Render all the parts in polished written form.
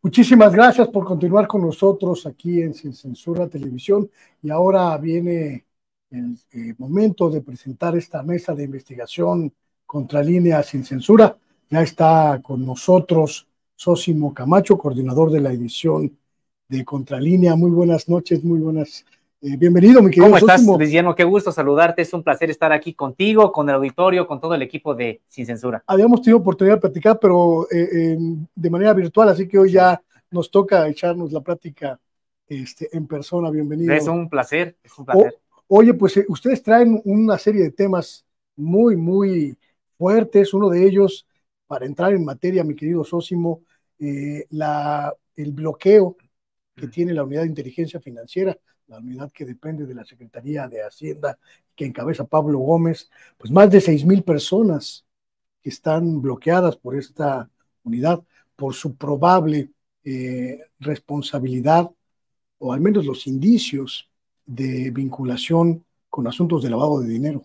Muchísimas gracias por continuar con nosotros aquí en Sin Censura Televisión. Y ahora viene el momento de presentar esta mesa de investigación Contralínea Sin Censura. Ya está con nosotros Zósimo Camacho, coordinador de la edición de Contralínea. Muy buenas noches, muy buenas. Bienvenido, mi querido Zósimo. ¿Cómo estás, Luis Guillermo? Qué gusto saludarte. Es un placer estar aquí contigo, con el auditorio, con todo el equipo de Sin Censura. Habíamos tenido oportunidad de platicar, pero de manera virtual, así que hoy ya nos toca echarnos la plática en persona. Bienvenido. Es un placer, es un placer. Oye, pues ustedes traen una serie de temas muy, muy fuertes. Uno de ellos, para entrar en materia, mi querido Zósimo, el bloqueo que tiene la Unidad de Inteligencia Financiera, la unidad que depende de la Secretaría de Hacienda, que encabeza Pablo Gómez, pues más de 6,000 personas que están bloqueadas por esta unidad, por su probable responsabilidad, o al menos los indicios de vinculación con asuntos de lavado de dinero.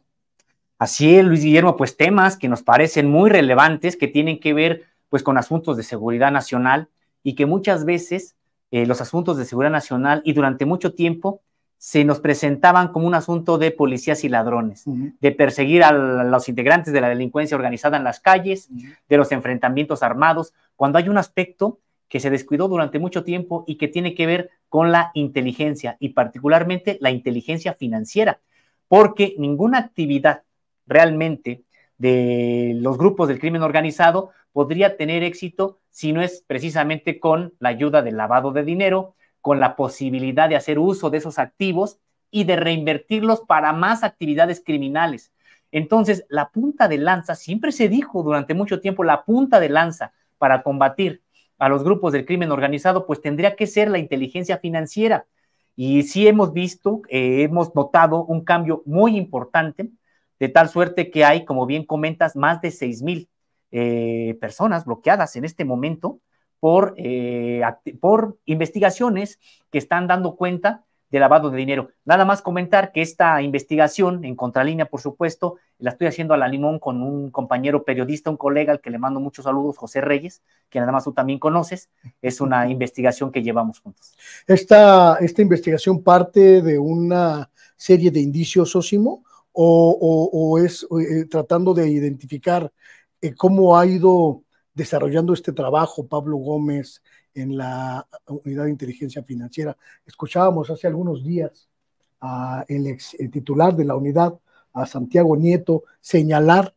Así es, Luis Guillermo, pues temas que nos parecen muy relevantes, que tienen que ver pues con asuntos de seguridad nacional y que muchas veces los asuntos de seguridad nacional y durante mucho tiempo se nos presentaban como un asunto de policías y ladrones, de perseguir a los integrantes de la delincuencia organizada en las calles, de los enfrentamientos armados, cuando hay un aspecto que se descuidó durante mucho tiempo y que tiene que ver con la inteligencia y particularmente la inteligencia financiera, porque ninguna actividad realmente de los grupos del crimen organizado podría tener éxito si no es precisamente con la ayuda del lavado de dinero, con la posibilidad de hacer uso de esos activos y de reinvertirlos para más actividades criminales. Entonces, la punta de lanza, siempre se dijo durante mucho tiempo, la punta de lanza para combatir a los grupos del crimen organizado, pues tendría que ser la inteligencia financiera. Y sí hemos visto, hemos notado un cambio muy importante, de tal suerte que hay, como bien comentas, más de 6,000 personas bloqueadas en este momento por investigaciones que están dando cuenta de lavado de dinero. Nada más comentar que esta investigación en Contralínea, por supuesto, la estoy haciendo a la limón con un compañero periodista, un colega al que le mando muchos saludos, José Reyes, que nada más tú también conoces. Es una investigación que llevamos juntos. ¿Esta investigación parte de una serie de indicios, Zósimo, o es tratando de identificar cómo ha ido desarrollando este trabajo Pablo Gómez en la Unidad de Inteligencia Financiera? Escuchábamos hace algunos días a el titular de la unidad, a Santiago Nieto, señalar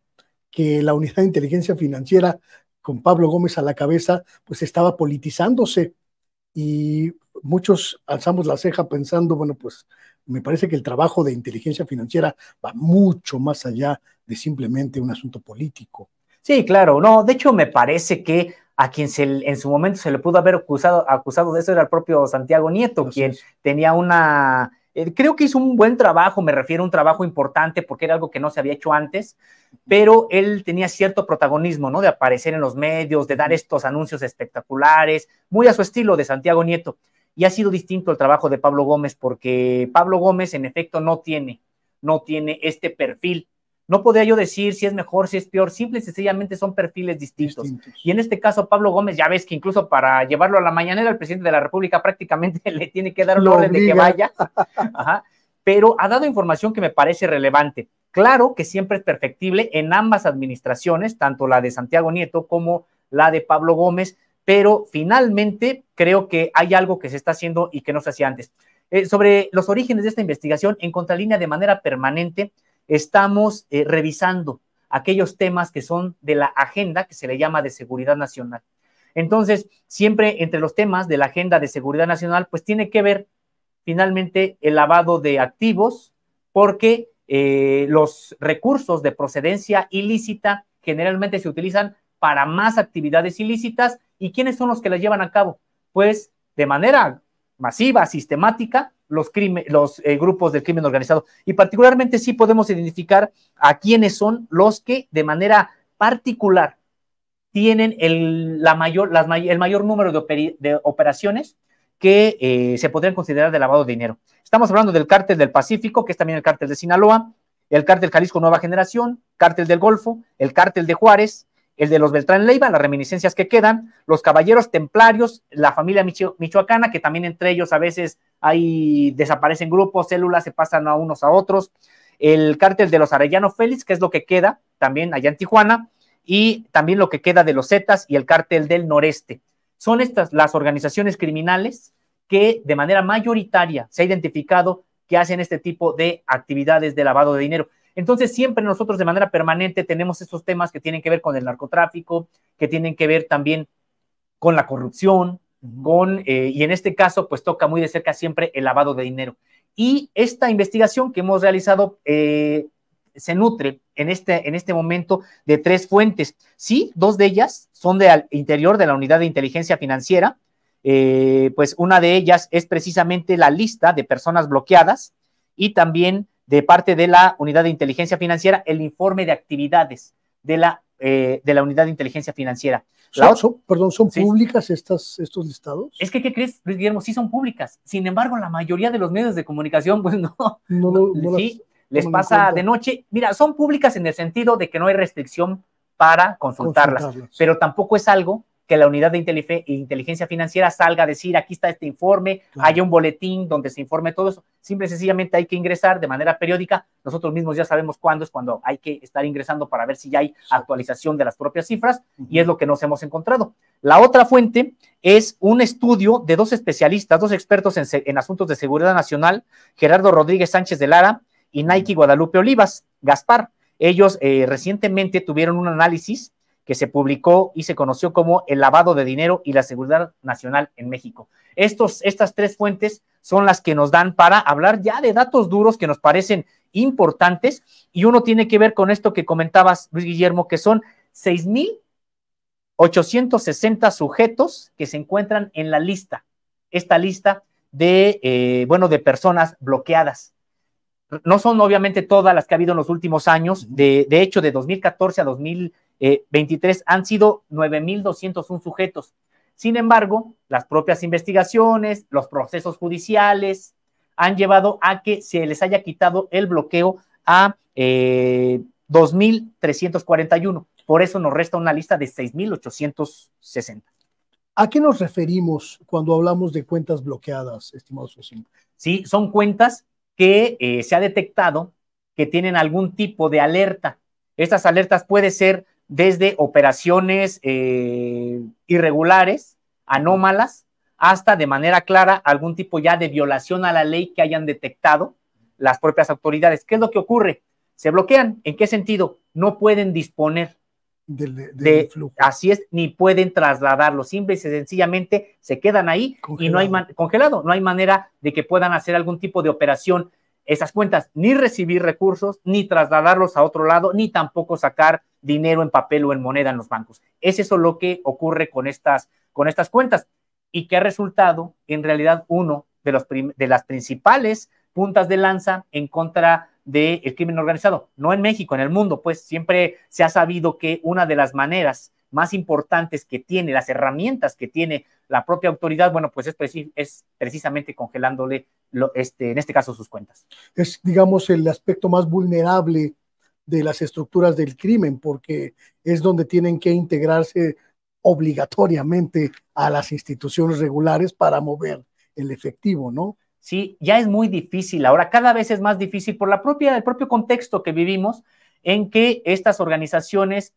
que la Unidad de Inteligencia Financiera, con Pablo Gómez a la cabeza, pues estaba politizándose, y muchos alzamos la ceja pensando, bueno, pues me parece que el trabajo de inteligencia financiera va mucho más allá de simplemente un asunto político. Sí, claro, no, de hecho me parece que a quien en su momento se le pudo haber acusado de eso era el propio Santiago Nieto, quien tenía creo que hizo un buen trabajo, me refiero a un trabajo importante porque era algo que no se había hecho antes, pero él tenía cierto protagonismo, ¿no? De aparecer en los medios, de dar estos anuncios espectaculares, muy a su estilo de Santiago Nieto. Y ha sido distinto el trabajo de Pablo Gómez porque Pablo Gómez en efecto no tiene este perfil. No podría yo decir si es mejor, si es peor, simple y sencillamente son perfiles distintos. Y en este caso, Pablo Gómez, ya ves que incluso para llevarlo a la mañanera, el presidente de la República prácticamente le tiene que dar un orden de que vaya. Ajá. Pero ha dado información que me parece relevante. Claro que siempre es perfectible en ambas administraciones, tanto la de Santiago Nieto como la de Pablo Gómez, pero finalmente creo que hay algo que se está haciendo y que no se hacía antes. Sobre los orígenes de esta investigación, en Contralínea de manera permanente, estamos revisando aquellos temas que son de la agenda que se le llama de seguridad nacional. Entonces, siempre entre los temas de la agenda de seguridad nacional, pues tiene que ver finalmente el lavado de activos, porque los recursos de procedencia ilícita generalmente se utilizan para más actividades ilícitas. ¿Y quiénes son los que las llevan a cabo? Pues de manera masiva, sistemática, los grupos del crimen organizado. Y particularmente sí podemos identificar a quiénes son los que de manera particular tienen el mayor número de operaciones que se podrían considerar de lavado de dinero. Estamos hablando del Cártel del Pacífico, que es también el Cártel de Sinaloa, el Cártel Jalisco Nueva Generación, Cártel del Golfo, el Cártel de Juárez el de los Beltrán Leiva, las reminiscencias que quedan, los caballeros templarios, la familia michoacana, que también entre ellos a veces desaparecen grupos, células, se pasan a unos a otros, el cártel de los Arellano Félix, que es lo que queda también allá en Tijuana, y también lo que queda de los Zetas y el cártel del Noreste. Son estas las organizaciones criminales que de manera mayoritaria se ha identificado que hacen este tipo de actividades de lavado de dinero. Entonces, siempre nosotros de manera permanente tenemos estos temas que tienen que ver con el narcotráfico, que tienen que ver también con la corrupción, y en este caso, pues toca muy de cerca siempre el lavado de dinero. Y esta investigación que hemos realizado se nutre en este momento de 3 fuentes. Sí, 2 de ellas son del interior de la Unidad de Inteligencia Financiera. Pues una de ellas es precisamente la lista de personas bloqueadas y también de parte de la Unidad de Inteligencia Financiera el informe de actividades de la Unidad de Inteligencia Financiera. ¿Son sí, públicas estos listados? Es que, ¿qué crees, Luis Guillermo? Sí son públicas. Sin embargo, la mayoría de los medios de comunicación, pues les pasa de noche. Mira, son públicas en el sentido de que no hay restricción para consultarlas. Pero tampoco es algo que la Unidad de Inteligencia Financiera salga a decir, aquí está este informe, haya un boletín donde se informe todo eso. Simple y sencillamente hay que ingresar de manera periódica. Nosotros mismos ya sabemos cuándo es cuando hay que estar ingresando para ver si ya hay actualización de las propias cifras, y es lo que nos hemos encontrado. La otra fuente es un estudio de 2 especialistas, 2 expertos en asuntos de seguridad nacional, Gerardo Rodríguez Sánchez de Lara y Nike Guadalupe Olivas Gaspar. Ellos recientemente tuvieron un análisis que se publicó y se conoció como el lavado de dinero y la seguridad nacional en México. Estas 3 fuentes son las que nos dan para hablar ya de datos duros que nos parecen importantes, y uno tiene que ver con esto que comentabas, Luis Guillermo, que son 6,860 sujetos que se encuentran en la lista, esta lista de personas bloqueadas. No son obviamente todas las que ha habido en los últimos años, de hecho de 2014 a 2023 han sido 9,201 sujetos. Sin embargo, las propias investigaciones, los procesos judiciales han llevado a que se les haya quitado el bloqueo a 2,341. Por eso nos resta una lista de 6,860. ¿A qué nos referimos cuando hablamos de cuentas bloqueadas, estimado socio? Sí, son cuentas que se ha detectado que tienen algún tipo de alerta. Estas alertas pueden ser desde operaciones irregulares, anómalas, hasta de manera clara algún tipo ya de violación a la ley que hayan detectado las propias autoridades. ¿Qué es lo que ocurre? Se bloquean. ¿En qué sentido? No pueden disponer del flujo. Así es, ni pueden trasladarlo. Simple y sencillamente se quedan ahí congelado. Y no hay congelado. No hay manera de que puedan hacer algún tipo de operación esas cuentas, ni recibir recursos, ni trasladarlos a otro lado, ni tampoco sacar dinero en papel o en moneda en los bancos. Es eso lo que ocurre con estas cuentas, y que ha resultado en realidad uno de las principales puntas de lanza en contra del crimen organizado, no en México, en el mundo. Pues siempre se ha sabido que una de las maneras más importantes que tiene, las herramientas que tiene la propia autoridad, bueno, pues es precisamente congelándole, en este caso, sus cuentas. Es, digamos, el aspecto más vulnerable de las estructuras del crimen, porque es donde tienen que integrarse obligatoriamente a las instituciones regulares para mover el efectivo, ¿no? Sí, ya es muy difícil. Ahora cada vez es más difícil por el propio contexto que vivimos, en que estas organizaciones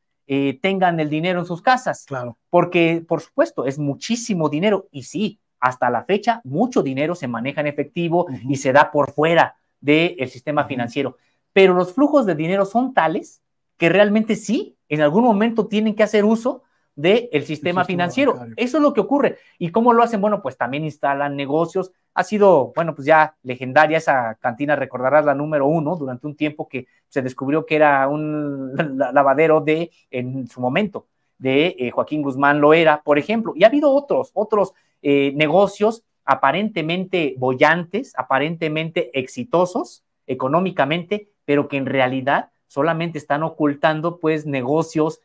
tengan el dinero en sus casas. Claro. Porque, por supuesto, es muchísimo dinero, y sí, hasta la fecha, mucho dinero se maneja en efectivo y se da por fuera del sistema financiero. Pero los flujos de dinero son tales que realmente sí, en algún momento tienen que hacer uso del sistema financiero. Bancario. Eso es lo que ocurre. ¿Y cómo lo hacen? Bueno, pues también instalan negocios. Ha sido, bueno, pues ya legendaria esa cantina, recordarás, la número 1, durante un tiempo que se descubrió que era un lavadero en su momento, de Joaquín Guzmán Loera, por ejemplo. Y ha habido otros negocios aparentemente bollantes, aparentemente exitosos económicamente, pero que en realidad solamente están ocultando pues negocios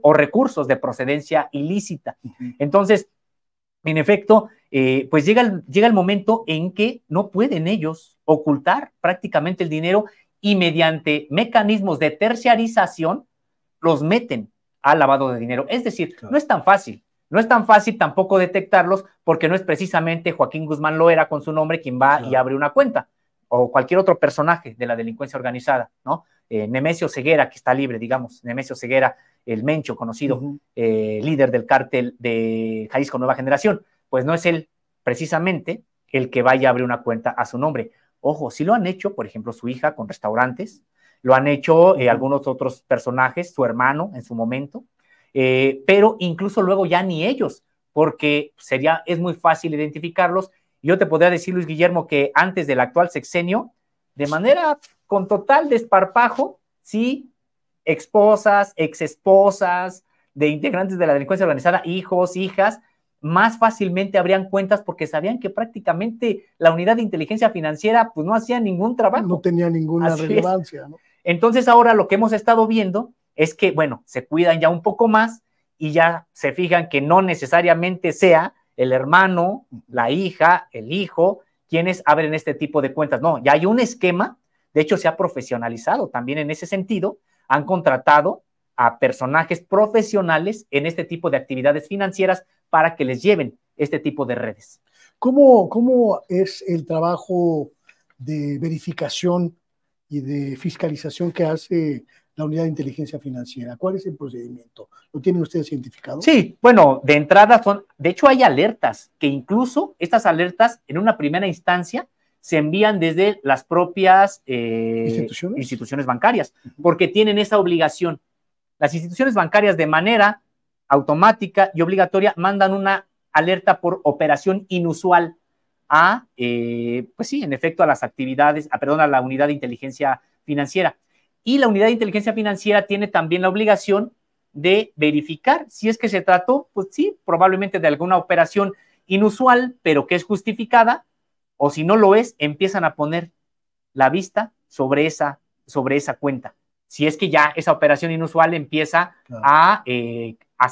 o recursos de procedencia ilícita. Entonces, en efecto, pues llega el momento en que no pueden ellos ocultar prácticamente el dinero, y mediante mecanismos de terciarización los meten al lavado de dinero. Es decir, Claro. no es tan fácil. No es tan fácil tampoco detectarlos porque no es precisamente Joaquín Guzmán Loera con su nombre quien va y abre una cuenta, o cualquier otro personaje de la delincuencia organizada, ¿no? Nemesio Ceguera, que está libre, digamos, Nemesio Ceguera, el Mencho conocido, líder del cártel de Jalisco Nueva Generación, pues no es él precisamente el que vaya a abrir una cuenta a su nombre. Ojo, sí lo han hecho, por ejemplo, su hija con restaurantes, lo han hecho algunos otros personajes, su hermano en su momento, pero incluso luego ya ni ellos, porque es muy fácil identificarlos. Yo te podría decir, Luis Guillermo, que antes del actual sexenio, de manera con total desparpajo, sí, esposas, exesposas de integrantes de la delincuencia organizada, hijos, hijas, más fácilmente abrían cuentas porque sabían que prácticamente la unidad de inteligencia financiera pues no hacía ningún trabajo. No tenía ninguna relevancia, ¿no? Entonces ahora lo que hemos estado viendo es que, bueno, se cuidan ya un poco más y ya se fijan que no necesariamente sea el hermano, la hija, el hijo, quienes abren este tipo de cuentas. No, ya hay un esquema, de hecho se ha profesionalizado también en ese sentido, han contratado a personajes profesionales en este tipo de actividades financieras para que les lleven este tipo de redes. ¿Cómo es el trabajo de verificación y de fiscalización que hace la unidad de inteligencia financiera? ¿Cuál es el procedimiento? ¿Lo tienen ustedes identificado? Sí, bueno, de entrada de hecho hay alertas, que incluso estas alertas en una primera instancia se envían desde las propias instituciones bancarias, porque tienen esa obligación. Las instituciones bancarias de manera automática y obligatoria mandan una alerta por operación inusual a, pues sí, en efecto, a las actividades, a la unidad de inteligencia financiera. Y la unidad de inteligencia financiera tiene también la obligación de verificar si es que se trató, pues sí, probablemente de alguna operación inusual, pero que es justificada, o si no lo es, empiezan a poner la vista sobre esa cuenta. Si es que ya esa operación inusual empieza a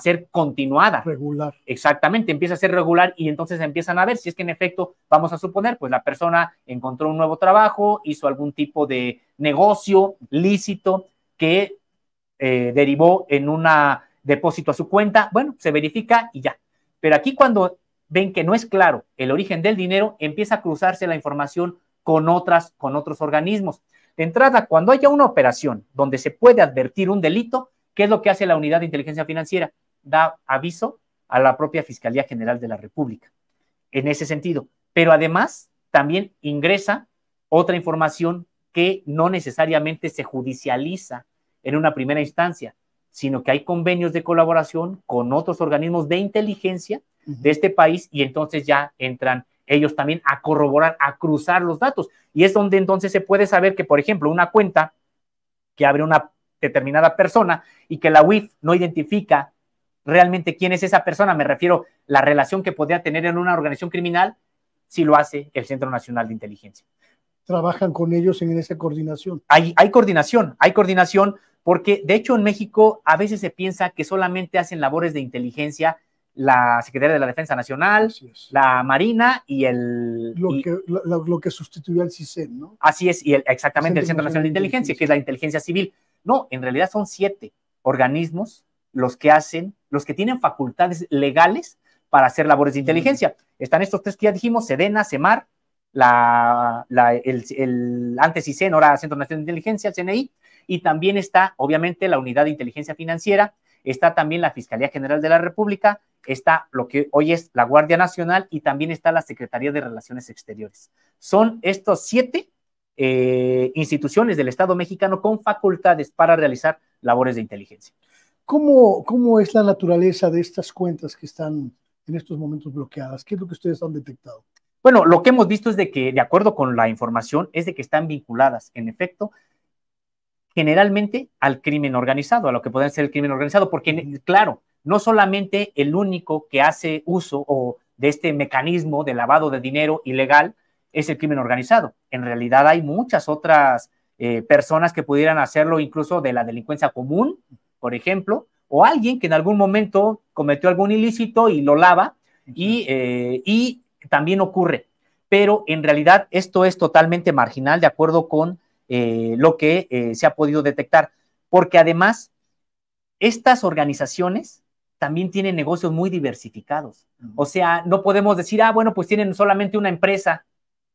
ser continuada. Regular. Exactamente, empieza a ser regular y entonces empiezan a ver si es que en efecto, vamos a suponer, pues la persona encontró un nuevo trabajo, hizo algún tipo de negocio lícito que derivó en un depósito a su cuenta, bueno, se verifica y ya. Pero aquí cuando ven que no es claro el origen del dinero, empieza a cruzarse la información con otros organismos. De entrada, cuando haya una operación donde se puede advertir un delito, ¿qué es lo que hace la unidad de inteligencia financiera? Da aviso a la propia Fiscalía General de la República, en ese sentido. Pero además, también ingresa otra información que no necesariamente se judicializa en una primera instancia, sino que hay convenios de colaboración con otros organismos de inteligencia de este país y entonces ya entran ellos también a corroborar, a cruzar los datos. Y es donde entonces se puede saber que, por ejemplo, una cuenta que abre una determinada persona y que la UIF no identifica realmente quién es esa persona, me refiero a la relación que podría tener en una organización criminal, si lo hace el Centro Nacional de Inteligencia. ¿Trabajan con ellos en esa coordinación? Hay coordinación porque de hecho en México a veces se piensa que solamente hacen labores de inteligencia la Secretaría de la Defensa Nacional, la Marina y lo que sustituyó al CISEN, ¿no? Así es, y exactamente el Centro Nacional de Inteligencia, que es la inteligencia civil. No, en realidad son 7 organismos los que tienen facultades legales para hacer labores de inteligencia. Están estos 3 que ya dijimos, Sedena, CEMAR, antes CISEN, ahora Centro Nacional de Inteligencia, el CNI, y también está, obviamente, la Unidad de Inteligencia Financiera, está también la Fiscalía General de la República, está lo que hoy es la Guardia Nacional y también está la Secretaría de Relaciones Exteriores. Son estos 7 instituciones del Estado mexicano con facultades para realizar labores de inteligencia. ¿Cómo es la naturaleza de estas cuentas que están en estos momentos bloqueadas? ¿Qué es lo que ustedes han detectado? Bueno, lo que hemos visto es de que, de acuerdo con la información, es de que están vinculadas, en efecto, generalmente al crimen organizado, a lo que puede ser el crimen organizado, porque, claro, no solamente el único que hace uso de este mecanismo de lavado de dinero ilegal es el crimen organizado. En realidad hay muchas otras personas que pudieran hacerlo, incluso de la delincuencia común, por ejemplo, o alguien que en algún momento cometió algún ilícito y lo lava, y también ocurre. Pero en realidad esto es totalmente marginal de acuerdo con lo que se ha podido detectar, porque además estas organizaciones también tienen negocios muy diversificados. O sea, no podemos decir, bueno, pues tienen solamente una empresa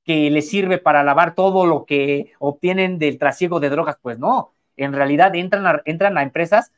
que les sirve para lavar todo lo que obtienen del trasiego de drogas. Pues no, en realidad entran a empresas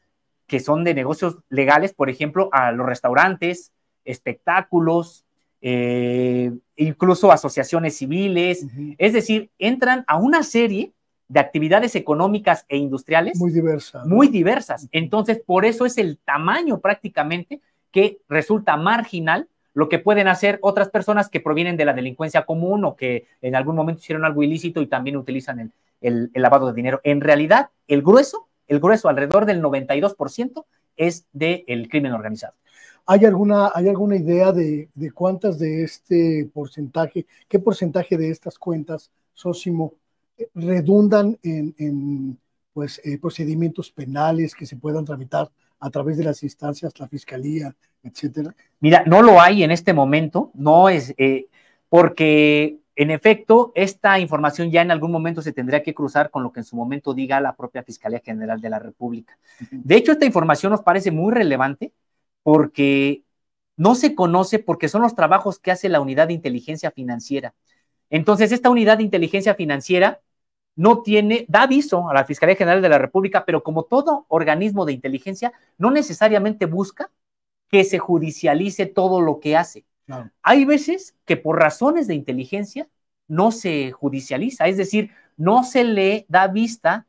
que son de negocios legales, por ejemplo, a los restaurantes, espectáculos, incluso asociaciones civiles. Es decir, entran a una serie de actividades económicas e industriales muy diversas. Muy diversas. Entonces, por eso es el tamaño prácticamente que resulta marginal lo que pueden hacer otras personas que provienen de la delincuencia común o que en algún momento hicieron algo ilícito y también utilizan el lavado de dinero. En realidad, el grueso, alrededor del 92%, es del crimen organizado. ¿Hay alguna idea de cuántas de este porcentaje, qué porcentaje de estas cuentas, Sósimo, redundan en procedimientos penales que se puedan tramitar a través de las instancias, la fiscalía, etcétera? Mira, no lo hay en este momento, no es porque en efecto esta información ya en algún momento se tendría que cruzar con lo que en su momento diga la propia Fiscalía General de la República. De hecho, esta información nos parece muy relevante porque no se conoce, porque son los trabajos que hace la Unidad de Inteligencia Financiera. Entonces, esta Unidad de Inteligencia Financiera da aviso a la Fiscalía General de la República, pero como todo organismo de inteligencia, no necesariamente busca que se judicialice todo lo que hace. Claro. Hay veces que por razones de inteligencia no se judicializa, es decir, no se le da vista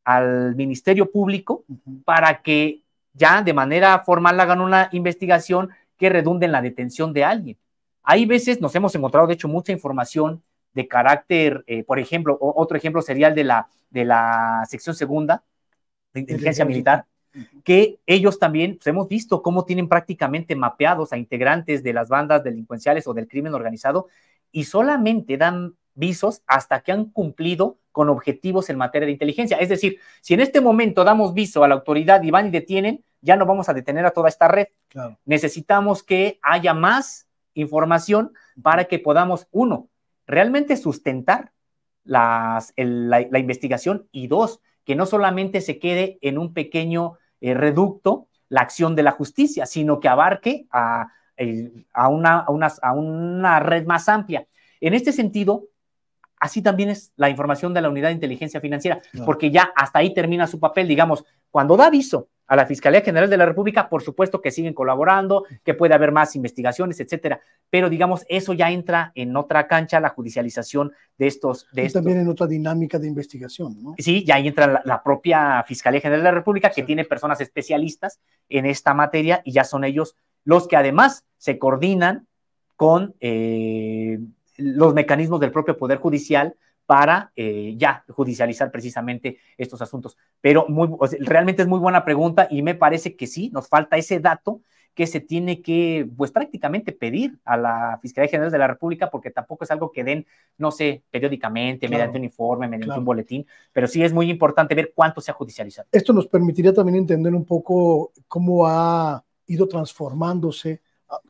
al Ministerio Público para que ya de manera formal hagan una investigación que redunde en la detención de alguien. Hay veces, nos hemos encontrado de hecho mucha información de carácter, por ejemplo, otro ejemplo sería el de la sección segunda de inteligencia militar, que ellos también, pues, hemos visto cómo tienen prácticamente mapeados a integrantes de las bandas delincuenciales o del crimen organizado y solamente dan visos hasta que han cumplido con objetivos en materia de inteligencia. Es decir, si en este momento damos viso a la autoridad y van y detienen, ya no vamos a detener a toda esta red. Claro. Necesitamos que haya más información para que podamos, uno, realmente sustentar la investigación y dos, que no solamente se quede en un pequeño reducto la acción de la justicia, sino que abarque a una red más amplia. En este sentido, así también es la información de la Unidad de Inteligencia Financiera, porque ya hasta ahí termina su papel. Digamos, cuando da aviso a la Fiscalía General de la República, por supuesto que siguen colaborando, que puede haber más investigaciones, etcétera, pero digamos, eso ya entra en otra cancha, la judicialización de estos. También en otra dinámica de investigación, ¿no? Sí, ya ahí entra la propia Fiscalía General de la República, que tiene personas especialistas en esta materia y ya son ellos los que además se coordinan con los mecanismos del propio Poder Judicial para ya judicializar precisamente estos asuntos. Pero realmente es muy buena pregunta y me parece que sí, nos falta ese dato que se tiene que, pues prácticamente pedir a la Fiscalía General de la República, porque tampoco es algo que den, no sé, periódicamente, mediante un informe, mediante un boletín, pero sí es muy importante ver cuánto se ha judicializado. Esto nos permitiría también entender un poco cómo ha ido transformándose.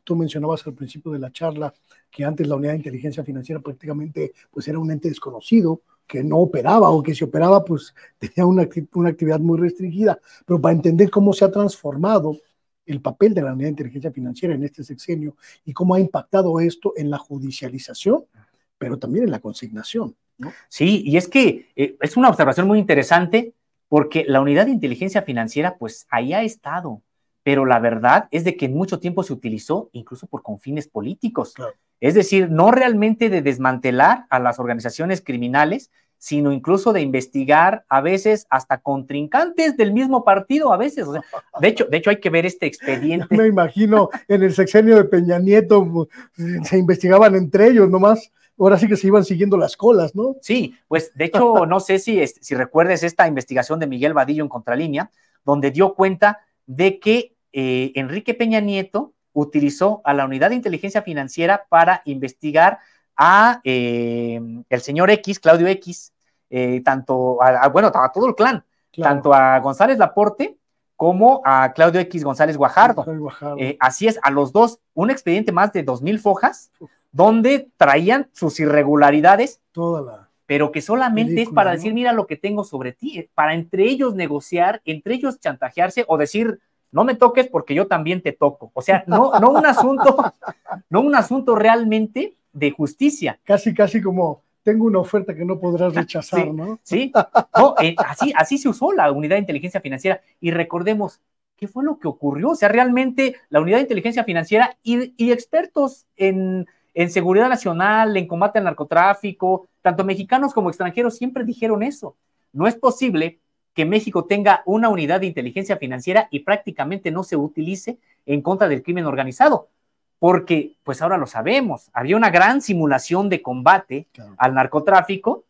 Tú mencionabas al principio de la charla que antes la Unidad de Inteligencia Financiera prácticamente pues era un ente desconocido, que no operaba o que si operaba pues tenía una actividad muy restringida, pero para entender cómo se ha transformado el papel de la Unidad de Inteligencia Financiera en este sexenio y cómo ha impactado esto en la judicialización, pero también en la consignación, ¿no? Sí, y es que es una observación muy interesante porque la Unidad de Inteligencia Financiera pues ahí ha estado, pero la verdad es de que en mucho tiempo se utilizó incluso con fines políticos. Claro. Es decir, no realmente de desmantelar a las organizaciones criminales, sino incluso de investigar a veces hasta contrincantes del mismo partido, a veces. O sea, de hecho hay que ver este expediente. Me imagino en el sexenio de Peña Nieto se investigaban entre ellos nomás. Ahora sí que se iban siguiendo las colas, ¿no? Sí, pues de hecho no sé si recuerdes esta investigación de Miguel Vadillo en Contralínea, donde dio cuenta de que Enrique Peña Nieto utilizó a la Unidad de Inteligencia Financiera para investigar a el señor X, Claudio X, tanto a todo el clan, claro, tanto a González Laporte como a Claudio X González Guajardo. Así es, a los dos, un expediente más de 2,000 fojas, donde traían sus irregularidades, pero que solamente es para decir, mira lo que tengo sobre ti, para entre ellos negociar, entre ellos chantajearse o decir, no me toques porque yo también te toco. O sea, no un asunto realmente de justicia. Casi como tengo una oferta que no podrás rechazar, sí, ¿no? Sí, no, así se usó la unidad de inteligencia financiera. Y recordemos, ¿qué fue lo que ocurrió? O sea, realmente la unidad de inteligencia financiera y expertos en seguridad nacional, en combate al narcotráfico, tanto mexicanos como extranjeros, siempre dijeron eso. No es posible que México tenga una unidad de inteligencia financiera y prácticamente no se utilice en contra del crimen organizado, porque pues ahora lo sabemos, había una gran simulación de combate al narcotráfico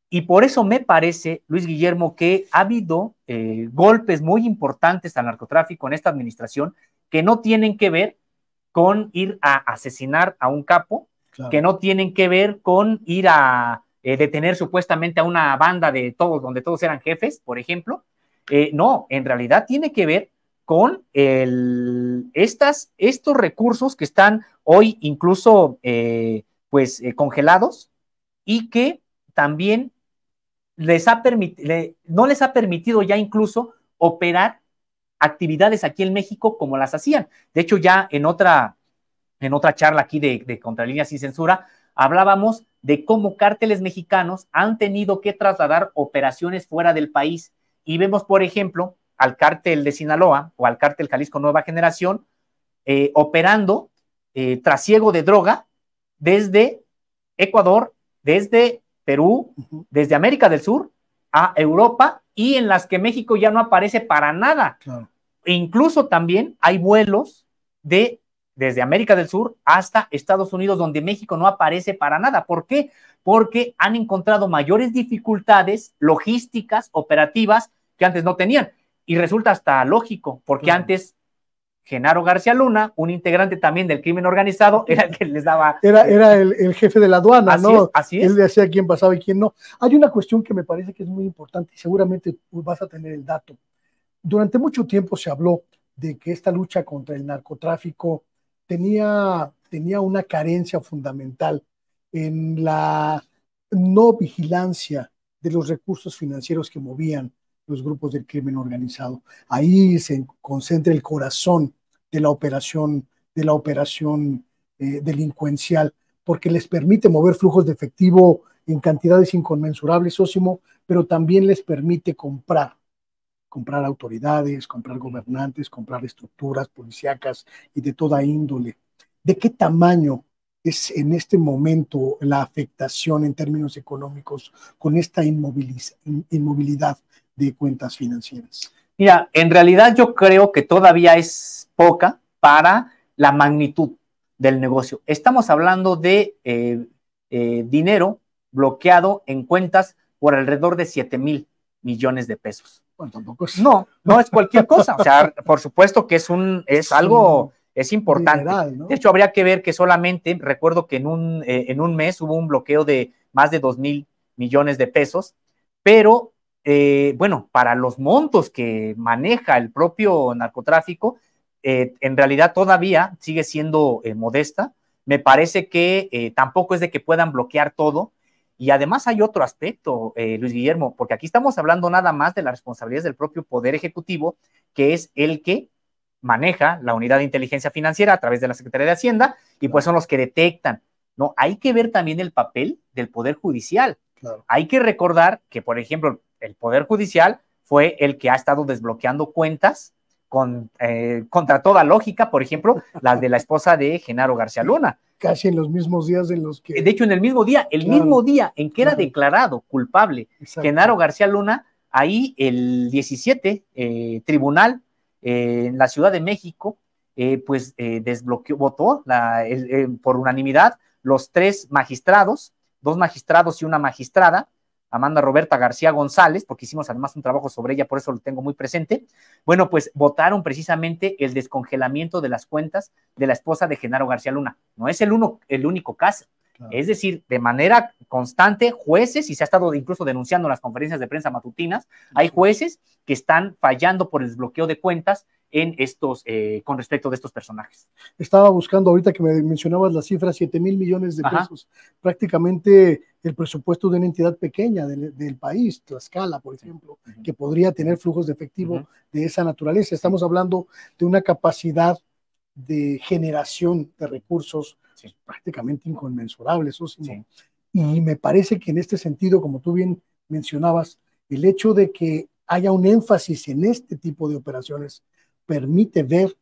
y por eso me parece, Luis Guillermo, que ha habido golpes muy importantes al narcotráfico en esta administración que no tienen que ver con ir a asesinar a un capo, que no tienen que ver con ir a detener supuestamente a una banda de todos, donde todos eran jefes, por ejemplo. No, en realidad tiene que ver con estos recursos que están hoy incluso congelados y que también no les ha permitido ya incluso operar actividades aquí en México como las hacían. De hecho, ya en otra charla aquí de Contralínea Sin Censura, hablábamos de cómo cárteles mexicanos han tenido que trasladar operaciones fuera del país. Y vemos, por ejemplo, al cártel de Sinaloa o al cártel Jalisco Nueva Generación operando trasiego de droga desde Ecuador, desde Perú, desde América del Sur a Europa y en las que México ya no aparece para nada. E incluso también hay vuelos desde América del Sur hasta Estados Unidos, donde México no aparece para nada. ¿Por qué? Porque han encontrado mayores dificultades logísticas, operativas, que antes no tenían. Y resulta hasta lógico, porque antes Genaro García Luna, un integrante también del crimen organizado, era el que les daba... Era el jefe de la aduana, ¿no? Así es. Él decía quién pasaba y quién no. Hay una cuestión que me parece que es muy importante y seguramente vas a tener el dato. Durante mucho tiempo se habló de que esta lucha contra el narcotráfico tenía una carencia fundamental en la no vigilancia de los recursos financieros que movían los grupos del crimen organizado. Ahí se concentra el corazón de la operación delincuencial, porque les permite mover flujos de efectivo en cantidades inconmensurables, Sósimo, pero también les permite comprar autoridades, comprar gobernantes, comprar estructuras policíacas y de toda índole. ¿De qué tamaño es en este momento la afectación en términos económicos con esta inmovilidad de cuentas financieras? Mira, en realidad yo creo que todavía es poca para la magnitud del negocio. Estamos hablando de dinero bloqueado en cuentas por alrededor de 7,000 millones de pesos. Bueno, tampoco es... No es cualquier cosa. O sea, por supuesto que es algo, es importante. Dineral, ¿no? De hecho, habría que ver que solamente, recuerdo que en un mes hubo un bloqueo de más de 2,000 millones de pesos, pero bueno, para los montos que maneja el propio narcotráfico, en realidad todavía sigue siendo modesta. Me parece que tampoco es de que puedan bloquear todo. Y además hay otro aspecto, Luis Guillermo, porque aquí estamos hablando nada más de las responsabilidades del propio Poder Ejecutivo, que es el que maneja la unidad de inteligencia financiera a través de la Secretaría de Hacienda, y pues son los que detectan. No, hay que ver también el papel del Poder Judicial. Claro. Hay que recordar que, por ejemplo, el Poder Judicial fue el que ha estado desbloqueando cuentas contra toda lógica, por ejemplo, las de la esposa de Genaro García Luna. Casi en los mismos días en los que... De hecho, en el mismo día en que era declarado culpable Genaro García Luna, ahí el 17 tribunal en la Ciudad de México, votó por unanimidad los 3 magistrados, 2 magistrados y una magistrada, Amanda Roberta García González, porque hicimos además un trabajo sobre ella, por eso lo tengo muy presente. Bueno, pues votaron precisamente el descongelamiento de las cuentas de la esposa de Genaro García Luna. No es el único caso. Claro. Es decir, de manera constante, jueces, y se ha estado incluso denunciando en las conferencias de prensa matutinas, hay jueces que están fallando por el desbloqueo de cuentas en con respecto de estos personajes. Estaba buscando ahorita que me mencionabas la cifra, 7,000 millones de pesos. Prácticamente el presupuesto de una entidad pequeña del país, Tlaxcala, por ejemplo, que podría tener flujos de efectivo de esa naturaleza. Estamos hablando de una capacidad de generación de recursos prácticamente inconmensurables, Sosimo. Y me parece que en este sentido, como tú bien mencionabas, el hecho de que haya un énfasis en este tipo de operaciones permite ver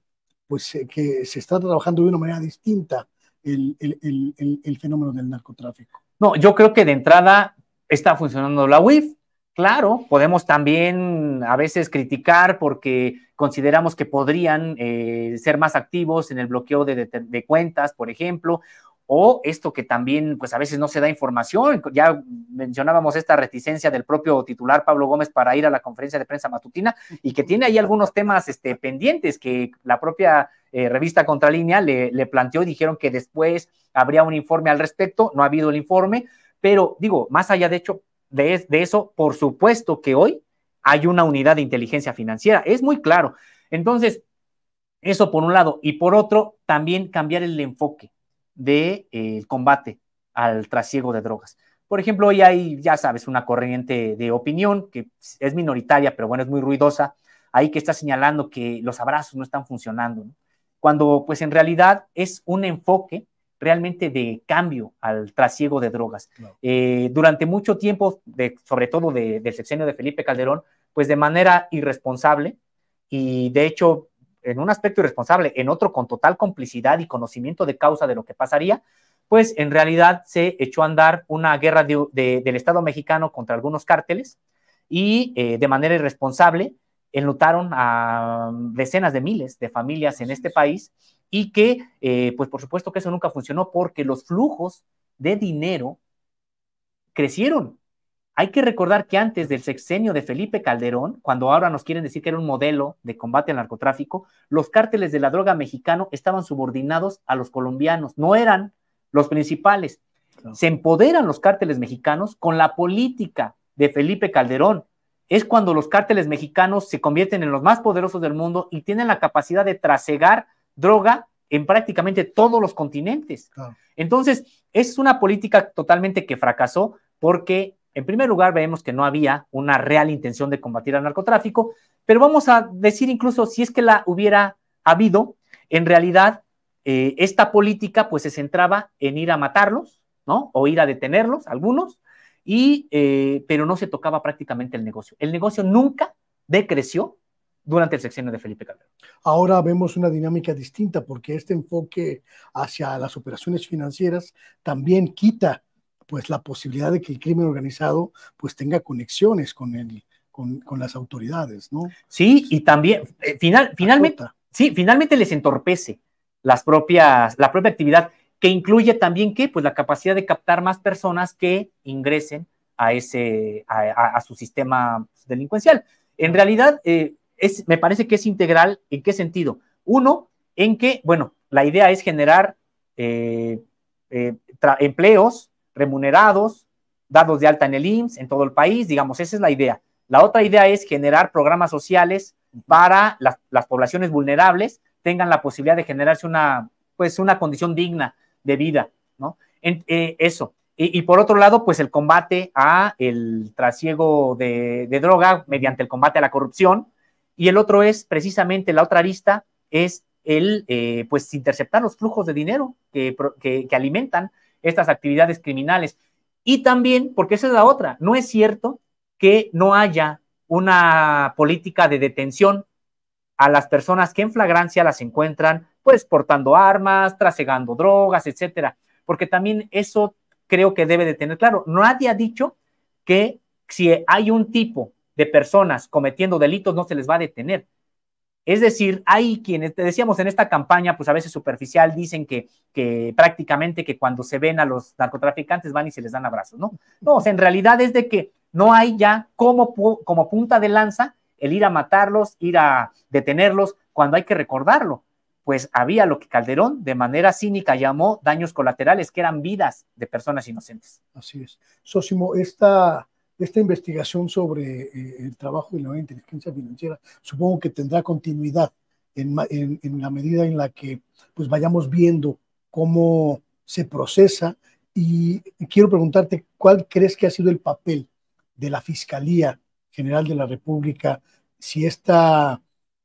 pues, que se está trabajando de una manera distinta el fenómeno del narcotráfico. No, yo creo que de entrada está funcionando la UIF. Claro, podemos también a veces criticar porque consideramos que podrían ser más activos en el bloqueo de cuentas, por ejemplo, o esto que también, pues a veces no se da información. Ya mencionábamos esta reticencia del propio titular Pablo Gómez para ir a la conferencia de prensa matutina y que tiene ahí algunos temas pendientes que la propia revista Contralínea le planteó y dijeron que después habría un informe al respecto. No ha habido el informe, pero digo, más allá de eso, por supuesto que hoy hay una unidad de inteligencia financiera, es muy claro. Entonces, eso por un lado, y por otro, también cambiar el enfoque del combate al trasiego de drogas. Por ejemplo, hoy hay, ya sabes, una corriente de opinión que es minoritaria, pero bueno, es muy ruidosa, ahí que está señalando que los abrazos no están funcionando, ¿no? Cuando pues en realidad es un enfoque realmente de cambio al trasiego de drogas. Claro. Durante mucho tiempo, sobre todo del sexenio de Felipe Calderón, pues de manera irresponsable y de hecho en un aspecto irresponsable, en otro con total complicidad y conocimiento de causa de lo que pasaría, pues en realidad se echó a andar una guerra del Estado mexicano contra algunos cárteles y de manera irresponsable enlutaron a decenas de miles de familias en este país y que, pues por supuesto que eso nunca funcionó porque los flujos de dinero crecieron. Hay que recordar que antes del sexenio de Felipe Calderón, cuando ahora nos quieren decir que era un modelo de combate al narcotráfico, los cárteles de la droga mexicano estaban subordinados a los colombianos, no eran los principales. Claro. Se empoderan los cárteles mexicanos con la política de Felipe Calderón. Es cuando los cárteles mexicanos se convierten en los más poderosos del mundo y tienen la capacidad de trasegar droga en prácticamente todos los continentes. Claro. Entonces, es una política totalmente que fracasó porque en primer lugar, vemos que no había una real intención de combatir al narcotráfico, pero vamos a decir incluso si es que la hubiera habido, en realidad esta política pues se centraba en ir a matarlos, ¿no? O ir a detenerlos, algunos, pero no se tocaba prácticamente el negocio. El negocio nunca decreció durante el sexenio de Felipe Calderón. Ahora vemos una dinámica distinta porque este enfoque hacia las operaciones financieras también quita pues la posibilidad de que el crimen organizado pues tenga conexiones con las autoridades, ¿no? Sí, y también finalmente les entorpece la propia actividad, que incluye también que pues la capacidad de captar más personas que ingresen a su sistema delincuencial. En realidad, me parece que es integral. ¿En qué sentido? Uno, en que, bueno, la idea es generar empleos remunerados, dados de alta en el IMSS, en todo el país, digamos, esa es la idea. La otra idea es generar programas sociales para las poblaciones vulnerables, tengan la posibilidad de generarse una condición digna de vida, ¿no? Eso. Y por otro lado, pues el combate a el trasiego de droga mediante el combate a la corrupción. Y el otro es, precisamente, la otra arista es pues interceptar los flujos de dinero que alimentan estas actividades criminales. Y también, porque esa es la otra, no es cierto que no haya una política de detención a las personas que en flagrancia las encuentran pues portando armas, trasegando drogas, etcétera, porque también eso creo que debe de tener claro. Nadie ha dicho que si hay un tipo de personas cometiendo delitos no se les va a detener. Es decir, hay quienes, te decíamos en esta campaña, pues a veces superficial, dicen que prácticamente que cuando se ven a los narcotraficantes van y se les dan abrazos, ¿no? No, o sea, en realidad es de que no hay ya como punta de lanza el ir a matarlos, ir a detenerlos, cuando hay que recordarlo. Pues había lo que Calderón de manera cínica llamó daños colaterales, que eran vidas de personas inocentes. Así es. Sosimo, esta investigación sobre el trabajo de la inteligencia financiera supongo que tendrá continuidad en la medida en la que pues vayamos viendo cómo se procesa Y quiero preguntarte, ¿cuál crees que ha sido el papel de la Fiscalía General de la República, si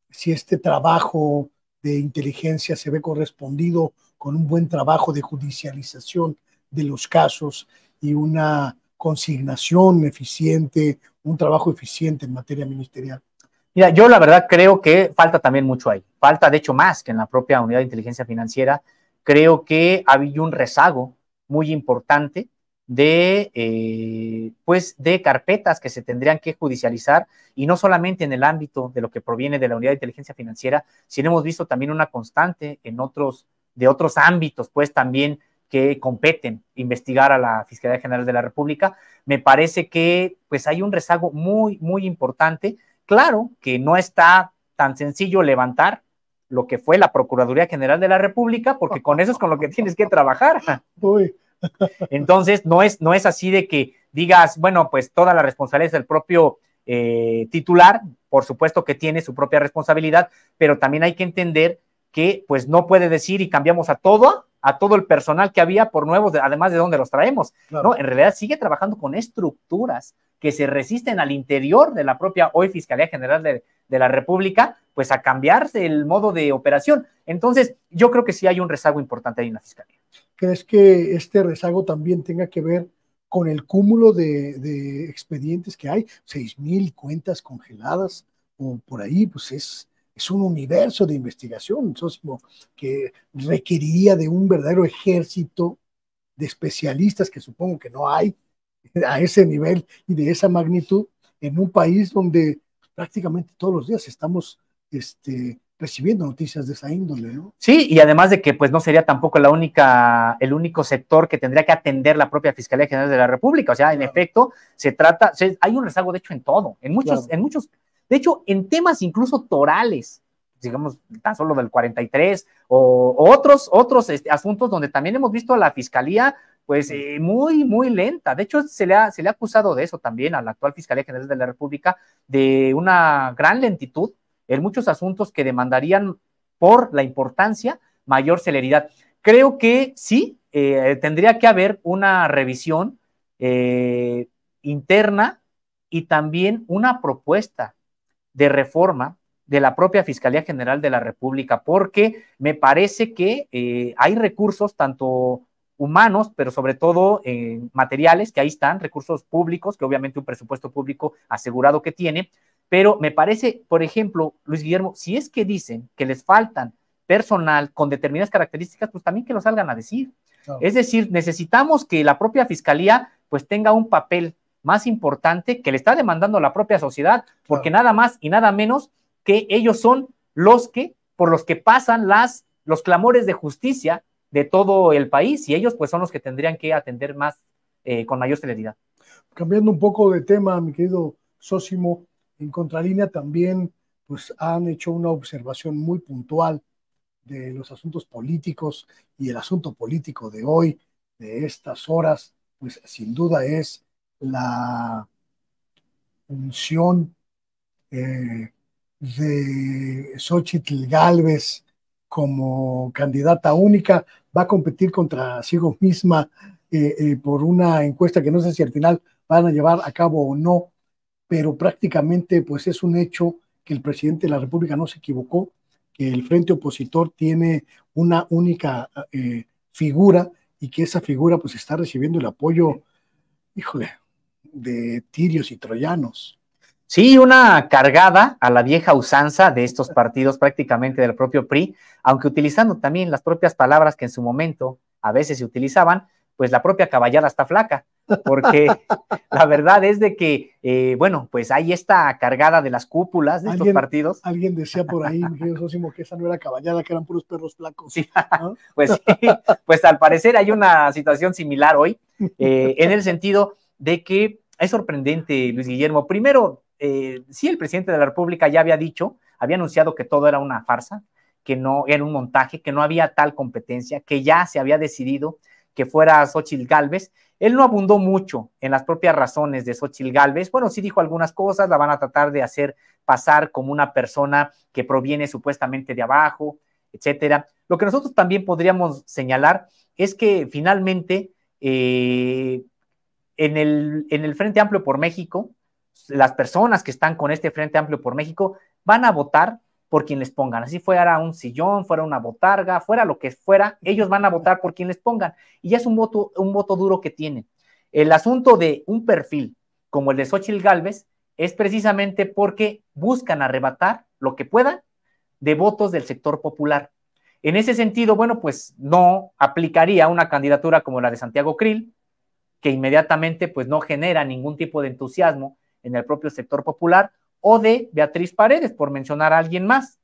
si este trabajo de inteligencia se ve correspondido con un buen trabajo de judicialización de los casos y una consignación eficiente, un trabajo eficiente en materia ministerial? Mira, yo la verdad creo que falta también mucho ahí. Falta, de hecho, más que en la propia unidad de inteligencia financiera. Creo que ha habido un rezago muy importante pues de carpetas que se tendrían que judicializar, y no solamente en el ámbito de lo que proviene de la unidad de inteligencia financiera, sino hemos visto también una constante de otros ámbitos, pues también que competen investigar a la Fiscalía General de la República. Me parece que pues hay un rezago muy, muy importante. Claro que no está tan sencillo levantar lo que fue la Procuraduría General de la República, porque con eso es con lo que tienes que trabajar. Uy. Entonces, no es así de que digas, bueno, pues toda la responsabilidad es del propio titular. Por supuesto que tiene su propia responsabilidad, pero también hay que entender que pues no puede decir y cambiamos a todo el personal que había por nuevos, además de dónde los traemos. Claro. No, en realidad sigue trabajando con estructuras que se resisten al interior de la propia hoy Fiscalía General de la República, pues a cambiarse el modo de operación. Entonces, yo creo que sí hay un rezago importante ahí en la Fiscalía. ¿Crees que este rezago también tenga que ver con el cúmulo de expedientes que hay? 6,000 cuentas congeladas o por ahí, pues es un universo de investigación, Sósimo, que requeriría de un verdadero ejército de especialistas que supongo que no hay a ese nivel y de esa magnitud en un país donde prácticamente todos los días estamos recibiendo noticias de esa índole, ¿no? Sí, y además de que pues no sería tampoco el único sector que tendría que atender la propia Fiscalía General de la República. O sea, claro. En efecto, hay un rezago de hecho en todo, en muchos, de hecho, en temas incluso torales, digamos, tan solo del 43 o otros asuntos donde también hemos visto a la Fiscalía pues muy, muy lenta. De hecho, se le ha acusado de eso también a la actual Fiscalía General de la República, de una gran lentitud en muchos asuntos que demandarían por la importancia mayor celeridad. Creo que sí, tendría que haber una revisión interna y también una propuesta de reforma de la propia Fiscalía General de la República, porque me parece que hay recursos tanto humanos, pero sobre todo materiales, que ahí están, recursos públicos, que obviamente un presupuesto público asegurado que tiene, pero me parece, por ejemplo, Luis Guillermo, si es que dicen que les faltan personal con determinadas características, pues también que lo salgan a decir. Claro. Es decir, necesitamos que la propia Fiscalía pues tenga un papel más importante que le está demandando la propia sociedad, porque claro. Nada más y nada menos que ellos son por los que pasan los clamores de justicia de todo el país, y ellos pues son los que tendrían que atender más con mayor celeridad. Cambiando un poco de tema, mi querido Sósimo, en Contralínea también pues han hecho una observación muy puntual de los asuntos políticos, y el asunto político de hoy, de estas horas, pues sin duda es la unción de Xóchitl Gálvez como candidata única. Va a competir contra sí misma por una encuesta que no sé si al final van a llevar a cabo o no, pero prácticamente pues es un hecho que el presidente de la República no se equivocó, que el frente opositor tiene una única figura, y que esa figura pues está recibiendo el apoyo, híjole, de tirios y troyanos. Sí, una cargada a la vieja usanza de estos partidos, prácticamente del propio PRI, aunque utilizando también las propias palabras que en su momento a veces se utilizaban, pues la propia caballada está flaca, porque la verdad es de que, bueno, pues hay esta cargada de las cúpulas de estos partidos. Alguien decía por ahí, mi querido Sósimo, que esa no era caballada, que eran puros perros flacos. Sí, ¿no? Pues sí, pues al parecer hay una situación similar hoy, en el sentido de que es sorprendente, Luis Guillermo. Primero, sí, el presidente de la República ya había anunciado que todo era una farsa, que no era un montaje, que no había tal competencia, que ya se había decidido que fuera Xóchitl Gálvez. Él no abundó mucho en las propias razones de Xóchitl Gálvez. Bueno, sí dijo algunas cosas, la van a tratar de hacer pasar como una persona que proviene supuestamente de abajo, etcétera. Lo que nosotros también podríamos señalar es que finalmente en el Frente Amplio por México, las personas que están con este Frente Amplio por México van a votar por quien les pongan, así fuera un sillón, fuera una botarga, fuera lo que fuera, ellos van a votar por quien les pongan, y ya es un voto duro que tienen. El asunto de un perfil como el de Xóchitl Gálvez es precisamente porque buscan arrebatar lo que puedan de votos del sector popular. En ese sentido, bueno, pues no aplicaría una candidatura como la de Santiago Krill, que inmediatamente pues no genera ningún tipo de entusiasmo en el propio sector popular, o de Beatriz Paredes, por mencionar a alguien más.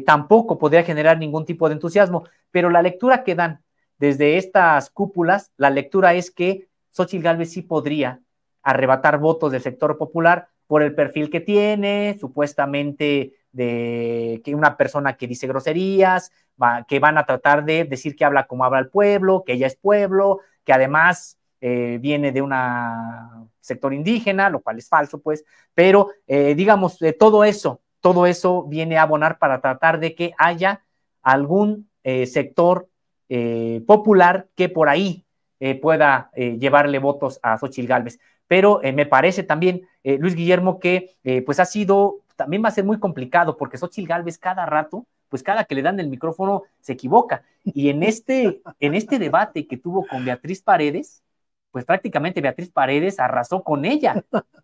Tampoco podría generar ningún tipo de entusiasmo, pero la lectura que dan desde estas cúpulas, la lectura es que Xóchitl Gálvez sí podría arrebatar votos del sector popular por el perfil que tiene, supuestamente de que una persona que dice groserías, que van a tratar de decir que habla como habla el pueblo, que ella es pueblo, que además viene de un sector indígena, lo cual es falso, pues, pero digamos, todo eso viene a abonar para tratar de que haya algún sector popular que por ahí pueda llevarle votos a Xóchitl Gálvez. Pero me parece también, Luis Guillermo, que pues ha sido, también va a ser muy complicado, porque Xóchitl Gálvez cada rato, pues cada que le dan el micrófono se equivoca. Y en este debate que tuvo con Beatriz Paredes, pues prácticamente Beatriz Paredes arrasó con ella,